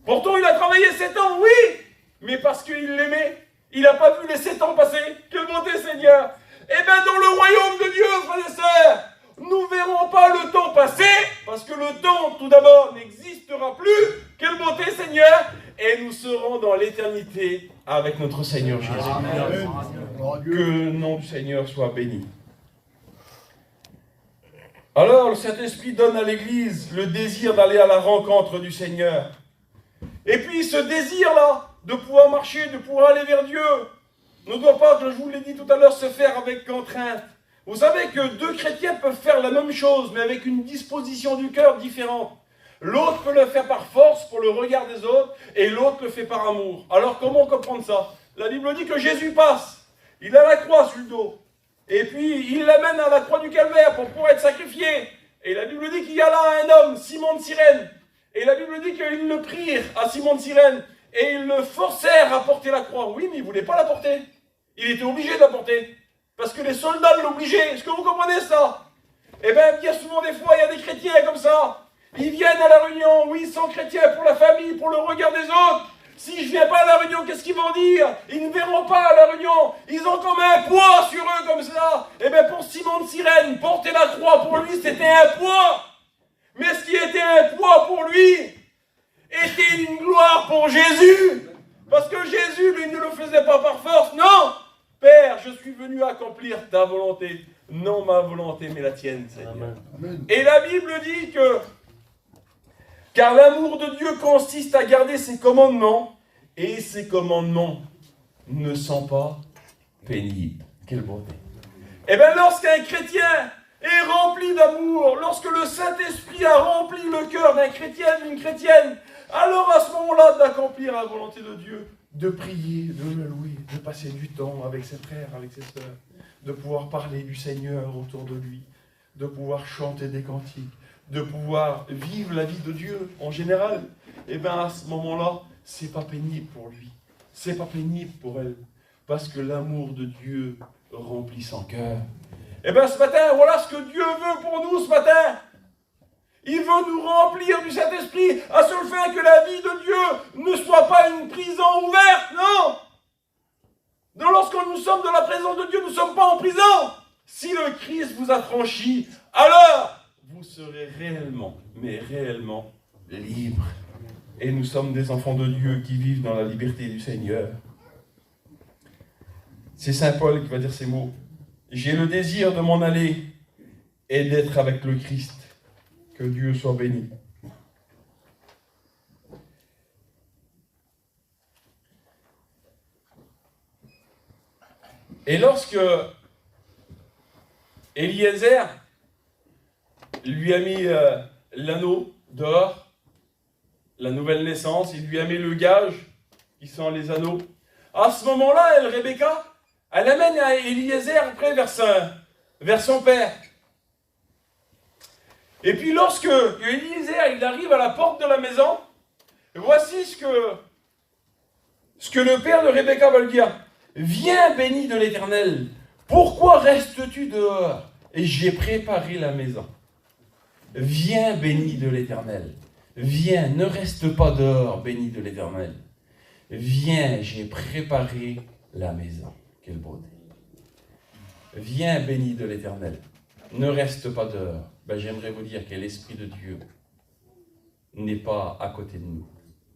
Pourtant, il a travaillé 7 ans, oui, mais parce qu'il l'aimait. Il n'a pas vu les 7 ans passer. Quelle bonté, Seigneur! Eh bien, dans le royaume de Dieu, frères et sœurs, nous ne verrons pas le temps passer, parce que le temps, tout d'abord, n'existera plus. Quelle bonté, Seigneur! Et nous serons dans l'éternité avec notre Seigneur Jésus. Amen. Que le nom du Seigneur soit béni. Alors, le Saint-Esprit donne à l'Église le désir d'aller à la rencontre du Seigneur. Et puis, ce désir-là, de pouvoir marcher, de pouvoir aller vers Dieu, ne doit pas, je vous l'ai dit tout à l'heure, se faire avec contrainte. Vous savez que 2 chrétiens peuvent faire la même chose, mais avec une disposition du cœur différente. L'autre peut le faire par force pour le regard des autres, et l'autre le fait par amour. Alors comment comprendre ça? La Bible dit que Jésus passe, il a la croix sur le dos, et puis il l'amène à la croix du Calvaire pour pouvoir être sacrifié. Et la Bible dit qu'il y a là un homme, Simon de Cyrène, et la Bible dit qu'ils le prirent à Simon de Cyrène, et ils le forcèrent à porter la croix. Oui, mais il ne voulait pas la porter. Il était obligé de la porter. Parce que les soldats l'obligeaient. Est-ce que vous comprenez ça? Eh bien, bien souvent, des fois, il y a des chrétiens comme ça. Ils viennent à la réunion, oui, sans chrétiens, pour la famille, pour le regard des autres. Si je ne viens pas à la réunion, qu'est-ce qu'ils vont dire? Ils ne verront pas à la réunion. Ils ont comme un poids sur eux, comme ça. Eh bien, pour Simon de Cyrène, porter la croix, pour lui, c'était un poids. Mais ce qui était un poids pour lui était une gloire pour Jésus. Parce que Jésus, lui, ne le faisait pas par force. Non! Père, je suis venu accomplir ta volonté. Non ma volonté, mais la tienne, Seigneur. Amen. Et la Bible dit que car l'amour de Dieu consiste à garder ses commandements, et ses commandements ne sont pas pénibles. Quelle beauté. Eh bien, lorsqu'un chrétien est rempli d'amour, lorsque le Saint-Esprit a rempli le cœur d'un chrétien, d'une chrétienne, alors à ce moment-là, d'accomplir la volonté de Dieu, de prier, de le louer, de passer du temps avec ses frères, avec ses sœurs, de pouvoir parler du Seigneur autour de lui, de pouvoir chanter des cantiques, de pouvoir vivre la vie de Dieu en général, et bien à ce moment-là, c'est pas pénible pour lui, c'est pas pénible pour elle, parce que l'amour de Dieu remplit son cœur. Et bien ce matin, voilà ce que Dieu veut pour nous ce matin. Il veut nous remplir du Saint-Esprit, à seul fait que la vie de Dieu ne soit pas une prison ouverte, non. Donc lorsque nous sommes dans la présence de Dieu, nous ne sommes pas en prison. Si le Christ vous a franchi, alors vous serez réellement, mais réellement libres. Et nous sommes des enfants de Dieu qui vivent dans la liberté du Seigneur. C'est Saint Paul qui va dire ces mots. J'ai le désir de m'en aller et d'être avec le Christ. Que Dieu soit béni. Et lorsque Eliezer lui a mis l'anneau d'or, la nouvelle naissance, il lui a mis le gage, qui sont les anneaux. À ce moment-là, Rebecca, elle amène à Eliezer après vers son père. Et puis lorsque Eliezer il arrive à la porte de la maison, voici ce que le père de Rebecca va lui dire. Viens béni de l'Éternel, pourquoi restes-tu dehors? Et j'ai préparé la maison. Viens béni de l'Éternel. Viens, ne reste pas dehors, béni de l'Éternel. Viens, j'ai préparé la maison. Quelle beauté. Viens béni de l'Éternel. Ne reste pas dehors. Ben, j'aimerais vous dire que l'Esprit de Dieu n'est pas à côté de nous,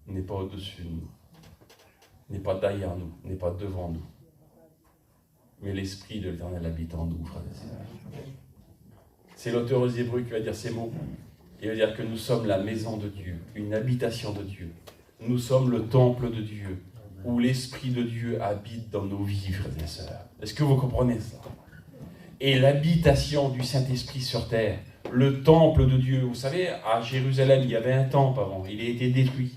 n'est pas au-dessus de nous, n'est pas derrière nous, n'est pas devant nous. Mais l'Esprit de l'Éternel habite en nous, frères et sœurs. C'est l'auteur aux Hébreux qui va dire ces mots. Il va dire que nous sommes la maison de Dieu, une habitation de Dieu. Nous sommes le temple de Dieu, où l'Esprit de Dieu habite dans nos vies, frères et sœurs. Est-ce que vous comprenez ça? Et l'habitation du Saint-Esprit sur terre, le temple de Dieu. Vous savez, à Jérusalem, il y avait un temple avant, il a été détruit.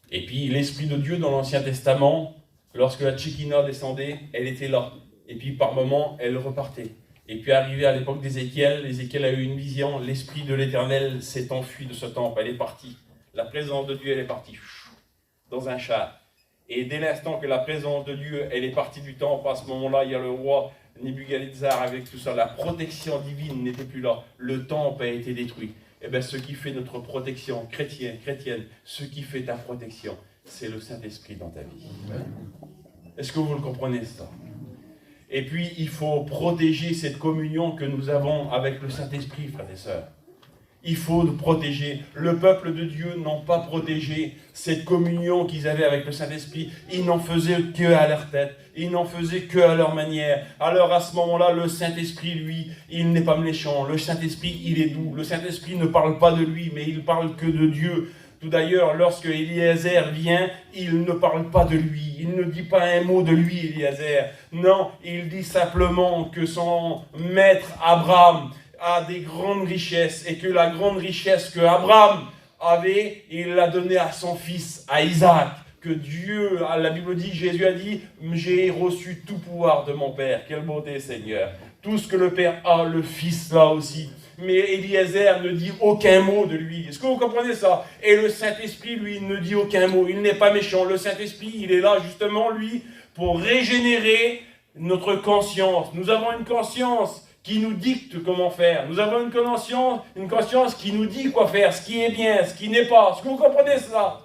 Et puis l'Esprit de Dieu dans l'Ancien Testament, lorsque la Shekinah descendait, elle était là. Et puis par moments, elle repartait. Et puis arrivé à l'époque d'Ézéchiel, Ézéchiel a eu une vision, l'Esprit de l'Éternel s'est enfui de ce temple, elle est partie. La présence de Dieu, elle est partie dans un char. Et dès l'instant que la présence de Dieu, elle est partie du temple, à ce moment-là, il y a le roi Nebuchadnezzar avec tout ça. La protection divine n'était plus là. Le temple a été détruit. Et bien, ce qui fait notre protection chrétienne, ce qui fait ta protection, c'est le Saint-Esprit dans ta vie. Est-ce que vous le comprenez, ça? Et puis, il faut protéger cette communion que nous avons avec le Saint-Esprit, frères et sœurs. Il faut nous protéger. Le peuple de Dieu n'a pas protégé cette communion qu'ils avaient avec le Saint-Esprit. Ils n'en faisaient qu'à leur tête. Ils n'en faisaient qu'à leur manière. Alors à ce moment-là, le Saint-Esprit, lui, il n'est pas méchant. Le Saint-Esprit, il est doux. Le Saint-Esprit ne parle pas de lui, mais il parle que de Dieu. Tout d'ailleurs, lorsque Eliezer vient, il ne parle pas de lui. Il ne dit pas un mot de lui, Eliezer. Non, il dit simplement que son maître Abraham a des grandes richesses et que la grande richesse que Abraham avait, il l'a donnée à son fils, à Isaac. Que Dieu, la Bible dit, Jésus a dit, j'ai reçu tout pouvoir de mon Père. Quelle beauté, Seigneur. Tout ce que le Père a, le Fils l'a aussi. Mais Eliezer ne dit aucun mot de lui. Est-ce que vous comprenez ça? Et le Saint-Esprit, lui, ne dit aucun mot. Il n'est pas méchant. Le Saint-Esprit, il est là justement, lui, pour régénérer notre conscience. Nous avons une conscience qui nous dicte comment faire. Nous avons une conscience qui nous dit quoi faire, ce qui est bien, ce qui n'est pas. Est-ce que vous comprenez cela?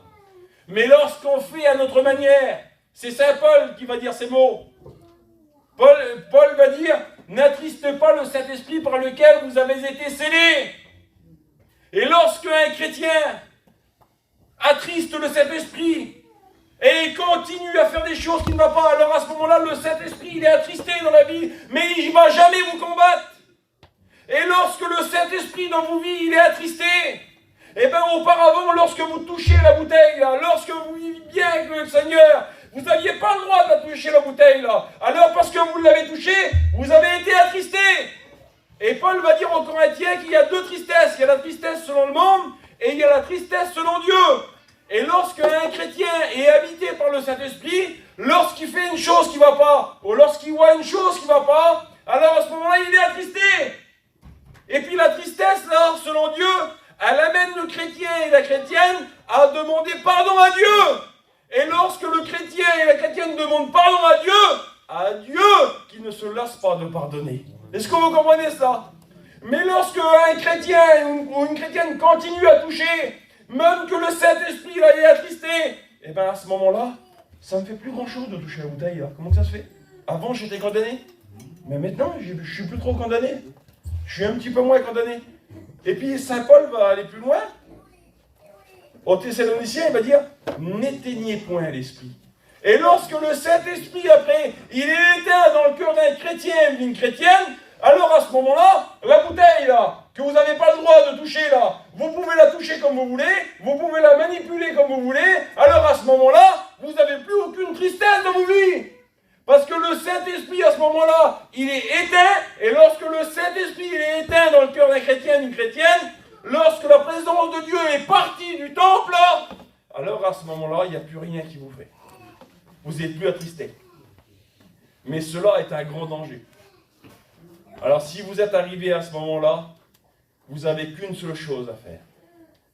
Mais lorsqu'on fait à notre manière, c'est Saint Paul qui va dire ces mots. Paul va dire, n'attriste pas le Saint-Esprit par lequel vous avez été scellés. Et lorsque un chrétien attriste le Saint-Esprit, et il continue à faire des choses qui ne vont pas, alors à ce moment-là, le Saint-Esprit, il est attristé dans la vie, mais il ne va jamais vous combattre. Et lorsque le Saint-Esprit dans vos vies, il est attristé, et bien auparavant, lorsque vous touchez la bouteille, là, lorsque vous vivez bien avec le Seigneur, vous n'aviez pas le droit de toucher la bouteille, là. Alors parce que vous l'avez touché, vous avez été attristé. Et Paul va dire aux Corinthiens qu'il y a deux tristesses. Il y a la tristesse selon le monde, et il y a la tristesse selon Dieu. Et lorsqu'un chrétien est habité par le Saint-Esprit, lorsqu'il fait une chose qui ne va pas, ou lorsqu'il voit une chose qui ne va pas, alors à ce moment-là, il est attristé. Et puis la tristesse, là, selon Dieu, elle amène le chrétien et la chrétienne à demander pardon à Dieu. Et lorsque le chrétien et la chrétienne demandent pardon à Dieu qui ne se lasse pas de pardonner. Est-ce que vous comprenez ça? Mais lorsque un chrétien ou une chrétienne continue à toucher, même que le Saint-Esprit là, est attristé, et bien à ce moment-là, ça ne me fait plus grand-chose de toucher la bouteille. Là. Comment ça se fait? Avant, j'étais condamné. Mais maintenant, je ne suis plus trop condamné. Je suis un petit peu moins condamné. Et puis, Saint Paul va aller plus loin. Aux Thessaloniciens, il va dire, n'éteignez point l'esprit. Et lorsque le Saint-Esprit, après, il est éteint dans le cœur d'un chrétien ou d'une chrétienne, alors à ce moment-là, la bouteille, là, que vous n'avez pas le droit de toucher, là, vous pouvez la toucher comme vous voulez, vous pouvez la manipuler comme vous voulez, alors à ce moment-là, vous n'avez plus aucune tristesse dans vos vies. Parce que le Saint-Esprit, à ce moment-là, il est éteint, et lorsque le Saint-Esprit il est éteint dans le cœur d'un chrétien ou d'une chrétienne, lorsque la présence de Dieu est partie du temple, alors à ce moment-là, il n'y a plus rien qui vous fait. Vous n'êtes plus attristé. Mais cela est un grand danger. Alors si vous êtes arrivé à ce moment-là, vous n'avez qu'une seule chose à faire.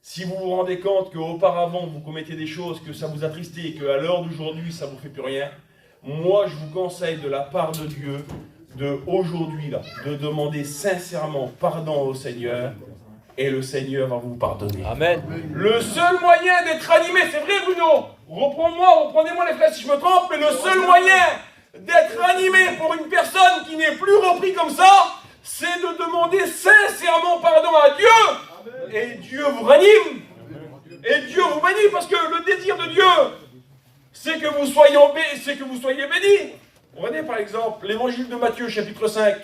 Si vous vous rendez compte qu'auparavant vous commettez des choses, que ça vous attristait et qu'à l'heure d'aujourd'hui ça ne vous fait plus rien, moi je vous conseille de la part de Dieu, aujourd'hui là, de demander sincèrement pardon au Seigneur, et le Seigneur va vous pardonner. Amen. Le seul moyen d'être animé, c'est vrai Bruno, reprenez-moi les frères si je me trompe, mais le seul moyen d'être animé pour une personne qui n'est plus repris comme ça, c'est de demander sincèrement pardon à Dieu. Et Dieu vous ranime. Et Dieu vous bénit, parce que le désir de Dieu, c'est que vous soyez bénis. Regardez par exemple l'évangile de Matthieu, chapitre 5,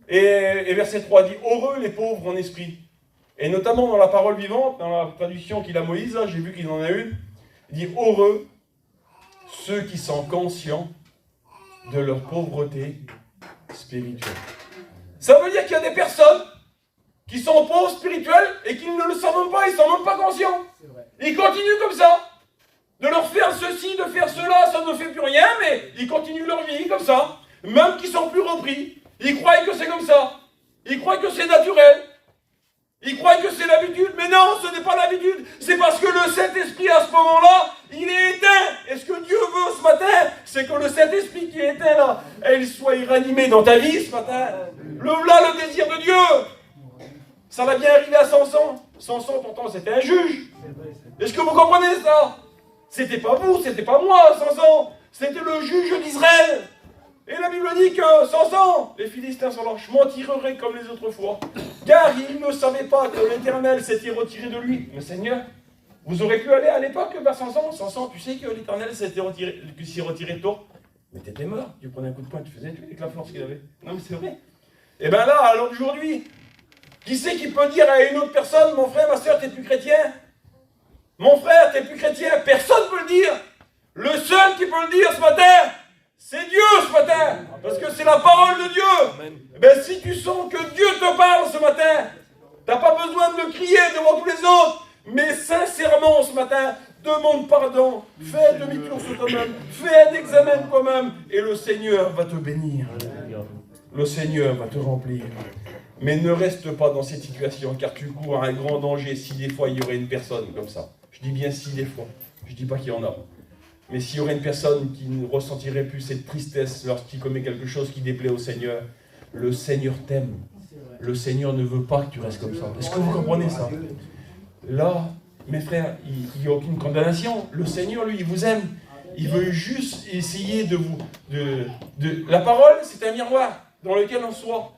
et verset 3 dit « Heureux les pauvres en esprit ». Et notamment dans la parole vivante, dans la traduction qu'il a Moïse, j'ai vu qu'il en a une, il dit « Heureux ceux qui sont conscients de leur pauvreté spirituelle ». Ça veut dire qu'il y a des personnes qui sont pauvres spirituels et qui ne le savent même pas, ils ne sont même pas conscients. Ils continuent comme ça, de leur faire ceci, de faire cela, ça ne fait plus rien, mais ils continuent leur vie comme ça. même qui sont plus repris, ils croient que c'est comme ça. Ils croient que c'est naturel. Ils croient que c'est l'habitude. Mais non, ce n'est pas l'habitude. C'est parce que le Saint-Esprit, à ce moment-là, il est éteint. Et ce que Dieu veut ce matin, c'est que le Saint-Esprit qui est éteint là, il soit ranimé dans ta vie ce matin. Là, le désir de Dieu. Ça va bien arriver à Samson. Samson, pourtant, c'était un juge. Est-ce que vous comprenez ça? C'était pas vous, c'était pas moi, Samson. C'était le juge d'Israël. Et la Bible dit que Samson, les Philistins sont là, je m'en tirerai comme les autres fois. Car il ne savait pas que l'Éternel s'était retiré de lui. Mais Seigneur, vous aurez pu aller à l'époque vers Samson. Samson, tu sais que l'Éternel s'est retiré de toi. Mais t'étais mort. Tu prenais un coup de poing, tu faisais tuer avec la force qu'il avait. Non mais c'est vrai. Et bien là, alors aujourd'hui, qui c'est qui peut dire à une autre personne, mon frère, ma soeur, t'es plus chrétien? Mon frère, t'es plus chrétien? Personne ne peut le dire. Le seul qui peut le dire ce matin, c'est Dieu ce matin, parce que c'est la parole de Dieu. Ben, si tu sens que Dieu te parle ce matin, tu n'as pas besoin de le crier devant tous les autres, mais sincèrement ce matin, demande pardon, fais demi-tour sur toi-même, fais un examen de toi-même, et le Seigneur va te bénir. Le Seigneur va te remplir. Mais ne reste pas dans cette situation, car tu cours un grand danger si des fois il y aurait une personne comme ça. Je dis bien si des fois, je ne dis pas qu'il y en a. Mais s'il y aurait une personne qui ne ressentirait plus cette tristesse lorsqu'il commet quelque chose qui déplaît au Seigneur, le Seigneur t'aime. Le Seigneur ne veut pas que tu restes comme ça. Est-ce que vous comprenez ça? Là, mes frères, il n'y a aucune condamnation. Le Seigneur, lui, il vous aime. Il veut juste essayer de vous... La parole, c'est un miroir dans lequel on soit.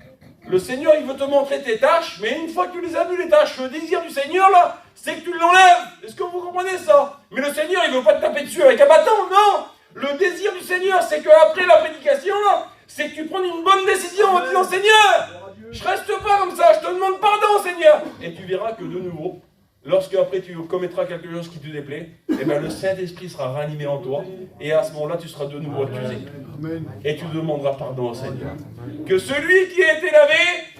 Le Seigneur, il veut te montrer tes tâches, mais une fois que tu les as vues, les tâches, le désir du Seigneur, là, c'est que tu l'enlèves. Est-ce que vous comprenez ça? Mais le Seigneur, il ne veut pas te taper dessus avec un bâton, non. Le désir du Seigneur, c'est qu'après la prédication, là, c'est que tu prennes une bonne décision en disant, Seigneur, je reste pas comme ça, je te demande pardon, Seigneur. Et tu verras que de nouveau, lorsque après tu commettras quelque chose qui te déplaît, eh bien le Saint-Esprit sera ranimé en toi, et à ce moment-là, tu seras de nouveau accusé. Et tu demanderas pardon au Seigneur. Que celui qui a été lavé,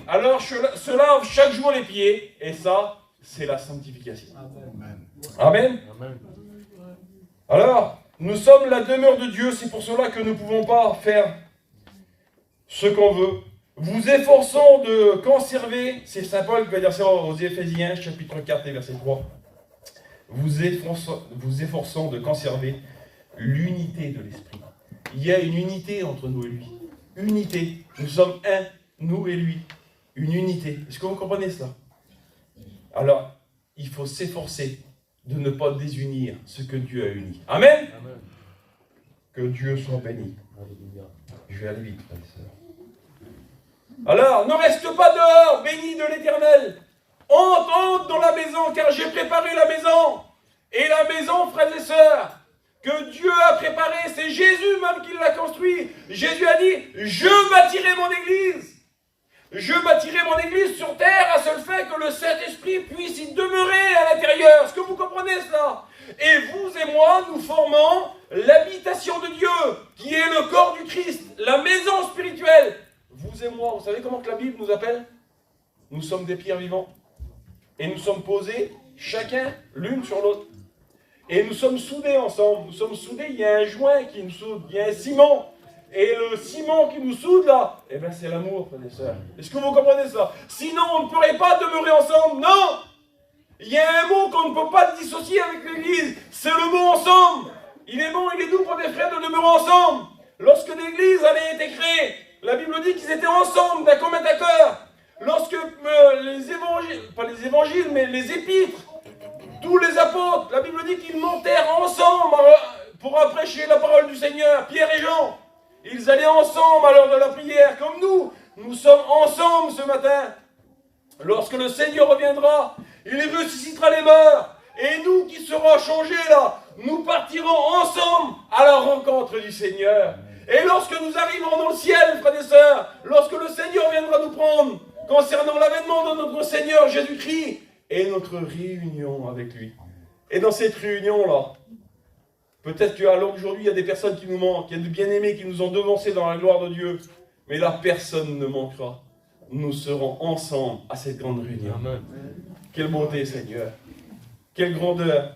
alors se lave chaque jour les pieds, et ça, c'est la sanctification. Amen. Alors, nous sommes la demeure de Dieu, c'est pour cela que nous ne pouvons pas faire ce qu'on veut. Vous efforçons de conserver, c'est Saint Paul qui va dire ça aux Éphésiens, chapitre 4 et verset 3. Vous efforçons de conserver l'unité de l'esprit. Il y a une unité entre nous et lui. Unité. Nous sommes un, nous et lui. Une unité. Est-ce que vous comprenez cela? Alors, il faut s'efforcer de ne pas désunir ce que Dieu a uni. Amen. Amen. Que Dieu soit béni. Je vais aller vite, frères et sœurs. Alors, ne reste pas dehors, béni de l'Éternel. Entre dans la maison, car j'ai préparé la maison. Et la maison, frères et sœurs, que Dieu a préparée, c'est Jésus même qui l'a construit. Jésus a dit, je bâtirai mon église. Je bâtirai mon église sur terre à seul fait que le Saint-Esprit puisse y demeurer à l'intérieur. Est-ce que vous comprenez cela? Et vous et moi, nous formons l'habitation de Dieu, qui est le corps du Christ, la maison spirituelle. Vous et moi, vous savez comment que la Bible nous appelle? Nous sommes des pierres vivantes. Et nous sommes posés, chacun, l'une sur l'autre. Et nous sommes soudés ensemble. Nous sommes soudés, il y a un joint qui nous soude, il y a un ciment. Et le ciment qui nous soude là, eh bien c'est l'amour, frères et sœurs. Est-ce que vous comprenez ça? Sinon, on ne pourrait pas demeurer ensemble. Non! Il y a un mot qu'on ne peut pas dissocier avec l'Église. C'est le mot ensemble. Il est bon, il est doux pour des frères de demeurer ensemble. Lorsque l'Église avait été créée, la Bible dit qu'ils étaient ensemble, d'un commun accord. Lorsque les évangiles, pas les évangiles, mais les épîtres, tous les apôtres, la Bible dit qu'ils montèrent ensemble pour prêcher la parole du Seigneur, Pierre et Jean. Ils allaient ensemble à l'heure de la prière, comme nous. Nous sommes ensemble ce matin. Lorsque le Seigneur reviendra, il ressuscitera les morts. Et nous qui serons changés là, nous partirons ensemble à la rencontre du Seigneur. Et lorsque nous arriverons dans le ciel, frères et sœurs, lorsque le Seigneur viendra nous prendre, concernant l'avènement de notre Seigneur Jésus-Christ, et notre réunion avec lui. Et dans cette réunion-là, peut-être qu'à l'aujourd'hui, il y a des personnes qui nous manquent, il y a des bien-aimés qui nous ont devancés dans la gloire de Dieu, mais là, personne ne manquera. Nous serons ensemble à cette grande réunion. Amen. Quelle bonté, Seigneur. Quelle grandeur.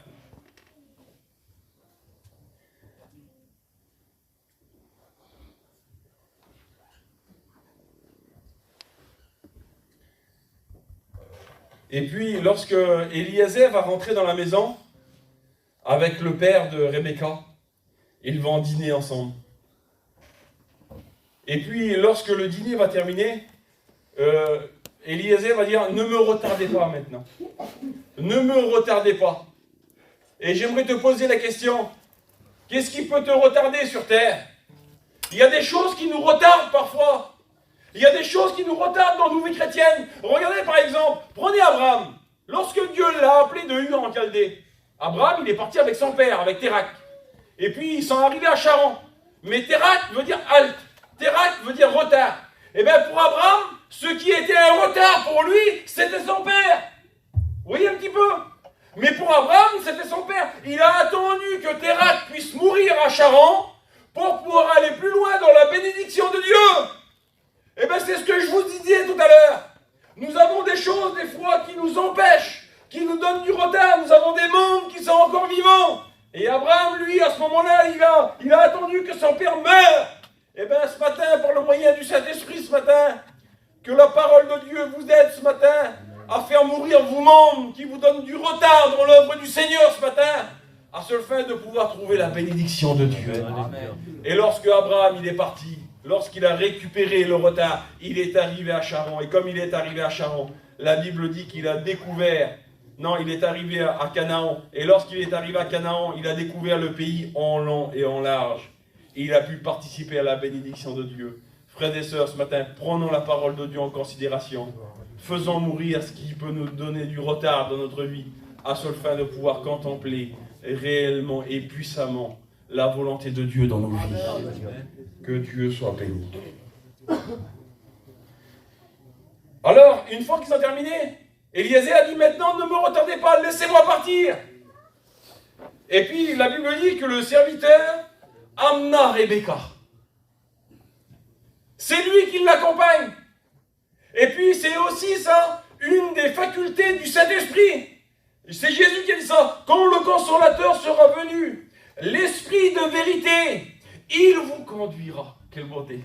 Et puis, lorsque Eliezer va rentrer dans la maison, avec le père de Rebecca, ils vont dîner ensemble. Et puis, lorsque le dîner va terminer, Eliezer va dire, ne me retardez pas maintenant. Ne me retardez pas. Et j'aimerais te poser la question, qu'est-ce qui peut te retarder sur terre? Il y a des choses qui nous retardent parfois. Il y a des choses qui nous retardent dans nos vies chrétiennes. Regardez par exemple, prenez Abraham. Lorsque Dieu l'a appelé de Ur en Chaldée, Abraham, il est parti avec son père, avec Térak. Et puis, ils sont arrivés à Charan. Mais Térak veut dire halte. Térak veut dire retard. Et bien, pour Abraham, ce qui était un retard pour lui, c'était son père. Vous voyez un petit peu? Mais pour Abraham, c'était son père. Il a attendu que Térak puisse mourir à Charan pour pouvoir aller plus loin dans la bénédiction de Dieu. Et bien, c'est ce que je vous disais tout à l'heure. Nous avons des choses, des fois, qui nous empêchent, qui nous donnent du retard. Nous avons des membres qui sont encore vivants. Et Abraham, lui, à ce moment-là, il a attendu que son père meure. Et bien, ce matin, par le moyen du Saint-Esprit, ce matin, que la parole de Dieu vous aide ce matin à faire mourir vos membres qui vous donnent du retard dans l'œuvre du Seigneur ce matin, à seule fin de pouvoir trouver la bénédiction de Dieu. Amen. Et lorsque Abraham, il est parti, lorsqu'il a récupéré le retard, il est arrivé à Charan. Et comme il est arrivé à Charan, la Bible dit qu'il a découvert, il est arrivé à Canaan. Et lorsqu'il est arrivé à Canaan, il a découvert le pays en long et en large. Et il a pu participer à la bénédiction de Dieu. Frères et sœurs, ce matin, prenons la parole de Dieu en considération. Faisons mourir ce qui peut nous donner du retard dans notre vie, à seule fin de pouvoir contempler réellement et puissamment la volonté de Dieu dans nos vies. Que Dieu soit béni. Alors, une fois qu'ils ont terminé, Eliezer a dit, maintenant ne me retardez pas, laissez-moi partir. Et puis la Bible dit que le serviteur amena Rebecca. C'est lui qui l'accompagne. Et puis c'est aussi ça, une des facultés du Saint-Esprit. C'est Jésus qui a dit ça. Quand le Consolateur sera venu, l'Esprit de vérité, il vous conduira. Quelle beauté.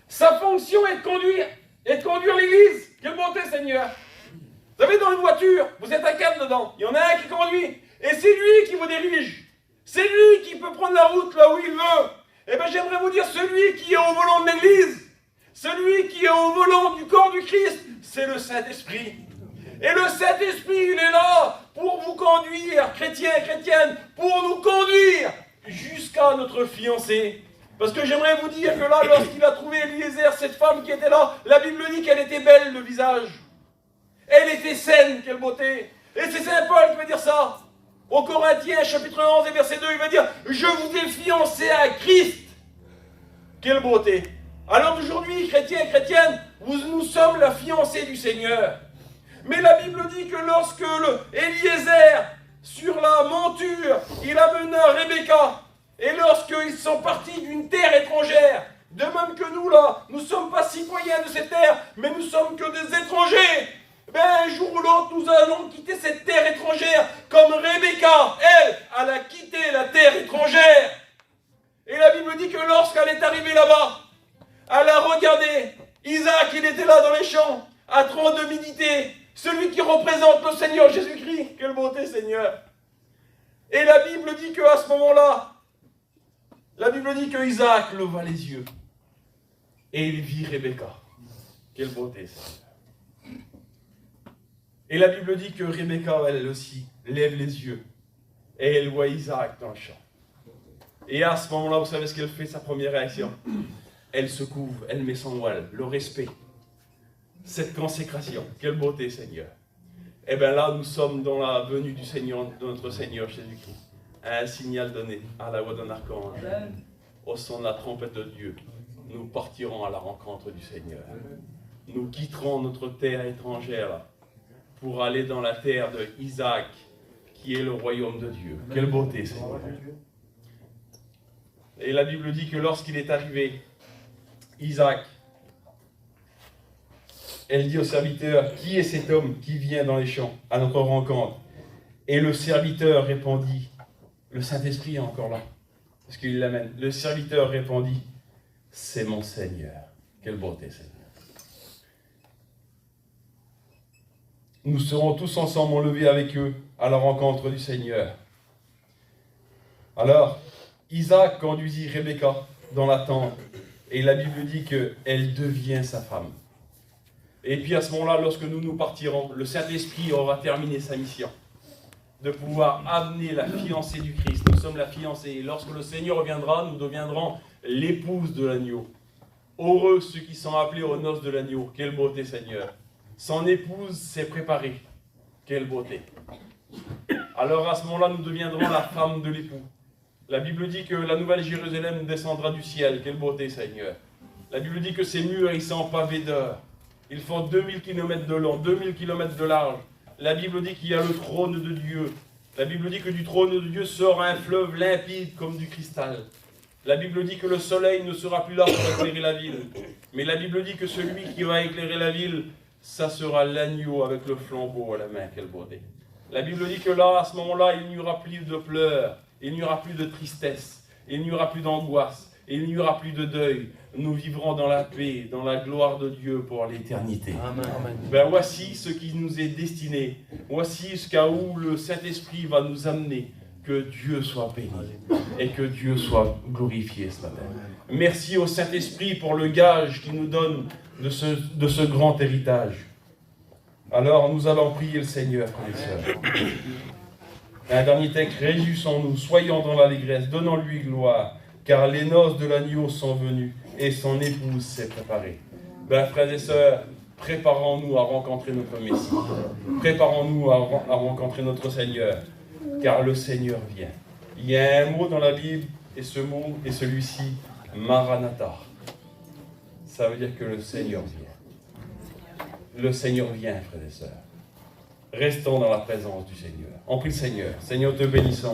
Sa fonction est de conduire l'Église. Quelle beauté, Seigneur. Vous savez, dans une voiture, vous êtes à 4 dedans. Il y en a un qui conduit. Et c'est lui qui vous dirige. C'est lui qui peut prendre la route là où il veut. Eh bien, j'aimerais vous dire, celui qui est au volant de l'Église, celui qui est au volant du corps du Christ, c'est le Saint-Esprit. Et le Saint-Esprit, il est là pour vous conduire, chrétiens, chrétiennes, pour nous conduire jusqu'à notre fiancée. Parce que j'aimerais vous dire que là, lorsqu'il a trouvé Eliezer, cette femme qui était là, la Bible dit qu'elle était belle, le visage. Elle était saine, quelle beauté. Et c'est Saint Paul qui veut dire ça. Au Corinthiens, chapitre 11 et verset 2, il va dire « Je vous ai fiancé à Christ ». Quelle beauté. Alors aujourd'hui, chrétiens et chrétiennes, nous sommes la fiancée du Seigneur. Mais la Bible dit que lorsque Eliezer, sur la monture, il amena Rebecca, et lorsqu'ils sont partis d'une terre étrangère, de même que nous là, nous ne sommes pas citoyens de cette terre, mais nous sommes que des étrangers. Ben, un jour ou l'autre, nous allons quitter cette terre étrangère, comme Rebecca, elle a quitté la terre étrangère. Et la Bible dit que lorsqu'elle est arrivée là-bas, elle a regardé, Isaac, il était là dans les champs, à train de méditer, celui qui représente le Seigneur Jésus-Christ. Quelle beauté, Seigneur. Et la Bible dit qu'à ce moment-là, la Bible dit que Isaac leva les yeux et il vit Rebecca. Quelle beauté, Seigneur. Et la Bible dit que Rebecca, elle aussi, lève les yeux et elle voit Isaac dans le champ. Et à ce moment-là, vous savez ce qu'elle fait, sa première réaction? Elle se couvre, elle met son voile, le respect, cette consécration. Quelle beauté, Seigneur. Et bien là, nous sommes dans la venue du Seigneur, de notre Seigneur Jésus-Christ. Un signal donné à la voix d'un archange, au son de la trompette de Dieu. Nous partirons à la rencontre du Seigneur. Nous quitterons notre terre étrangère pour aller dans la terre de Isaac, qui est le royaume de Dieu. Quelle beauté, Seigneur. Et la Bible dit que lorsqu'il est arrivé, Isaac, elle dit au serviteur, qui est cet homme qui vient dans les champs à notre rencontre? Et le serviteur répondit, le Saint-Esprit est encore là, parce qu'il l'amène. Le serviteur répondit, c'est mon Seigneur. Quelle beauté, Seigneur. nous serons tous ensemble enlevés avec eux à la rencontre du Seigneur. Alors, Isaac conduisit Rebecca dans la tente, et la Bible dit qu'elle devient sa femme. Et puis à ce moment-là, lorsque nous partirons, le Saint-Esprit aura terminé sa mission de pouvoir amener la fiancée du Christ. Nous sommes la fiancée, et lorsque le Seigneur reviendra, nous deviendrons l'épouse de l'agneau. Heureux ceux qui sont appelés aux noces de l'agneau. Quelle beauté, Seigneur! Son épouse s'est préparée. Quelle beauté! Alors à ce moment-là, nous deviendrons la femme de l'époux. La Bible dit que la nouvelle Jérusalem descendra du ciel. Quelle beauté, Seigneur! La Bible dit que ces murs, ils sont pavés d'or. Ils font 2000 km de long, 2000 km de large. La Bible dit qu'il y a le trône de Dieu. La Bible dit que du trône de Dieu sort un fleuve limpide comme du cristal. La Bible dit que le soleil ne sera plus là pour éclairer la ville. Mais la Bible dit que celui qui va éclairer la ville, ça sera l'agneau avec le flambeau à la main. Quelle beauté! La Bible dit que là, à ce moment-là, il n'y aura plus de pleurs, il n'y aura plus de tristesse, il n'y aura plus d'angoisse, il n'y aura plus de deuil. Nous vivrons dans la paix, dans la gloire de Dieu pour l'éternité. Amen. Ben voici ce qui nous est destiné. Voici jusqu'à où le Saint-Esprit va nous amener. Que Dieu soit béni et que Dieu soit glorifié ce matin. Merci au Saint-Esprit pour le gage qu'il nous donne de ce grand héritage. Alors nous allons prier le Seigneur, frères et sœurs. Un dernier texte, réjouissons-nous, soyons dans l'allégresse, donnons-lui gloire, car les noces de l'agneau sont venues et son épouse s'est préparée. Ben, frères et sœurs, préparons-nous à rencontrer notre Messie. Préparons-nous à rencontrer notre Seigneur, car le Seigneur vient. Il y a un mot dans la Bible, et ce mot est celui-ci, Maranatha. Ça veut dire que le Seigneur vient. Le Seigneur vient, frères et sœurs. Restons dans la présence du Seigneur. On prie le Seigneur. Seigneur, te bénissons.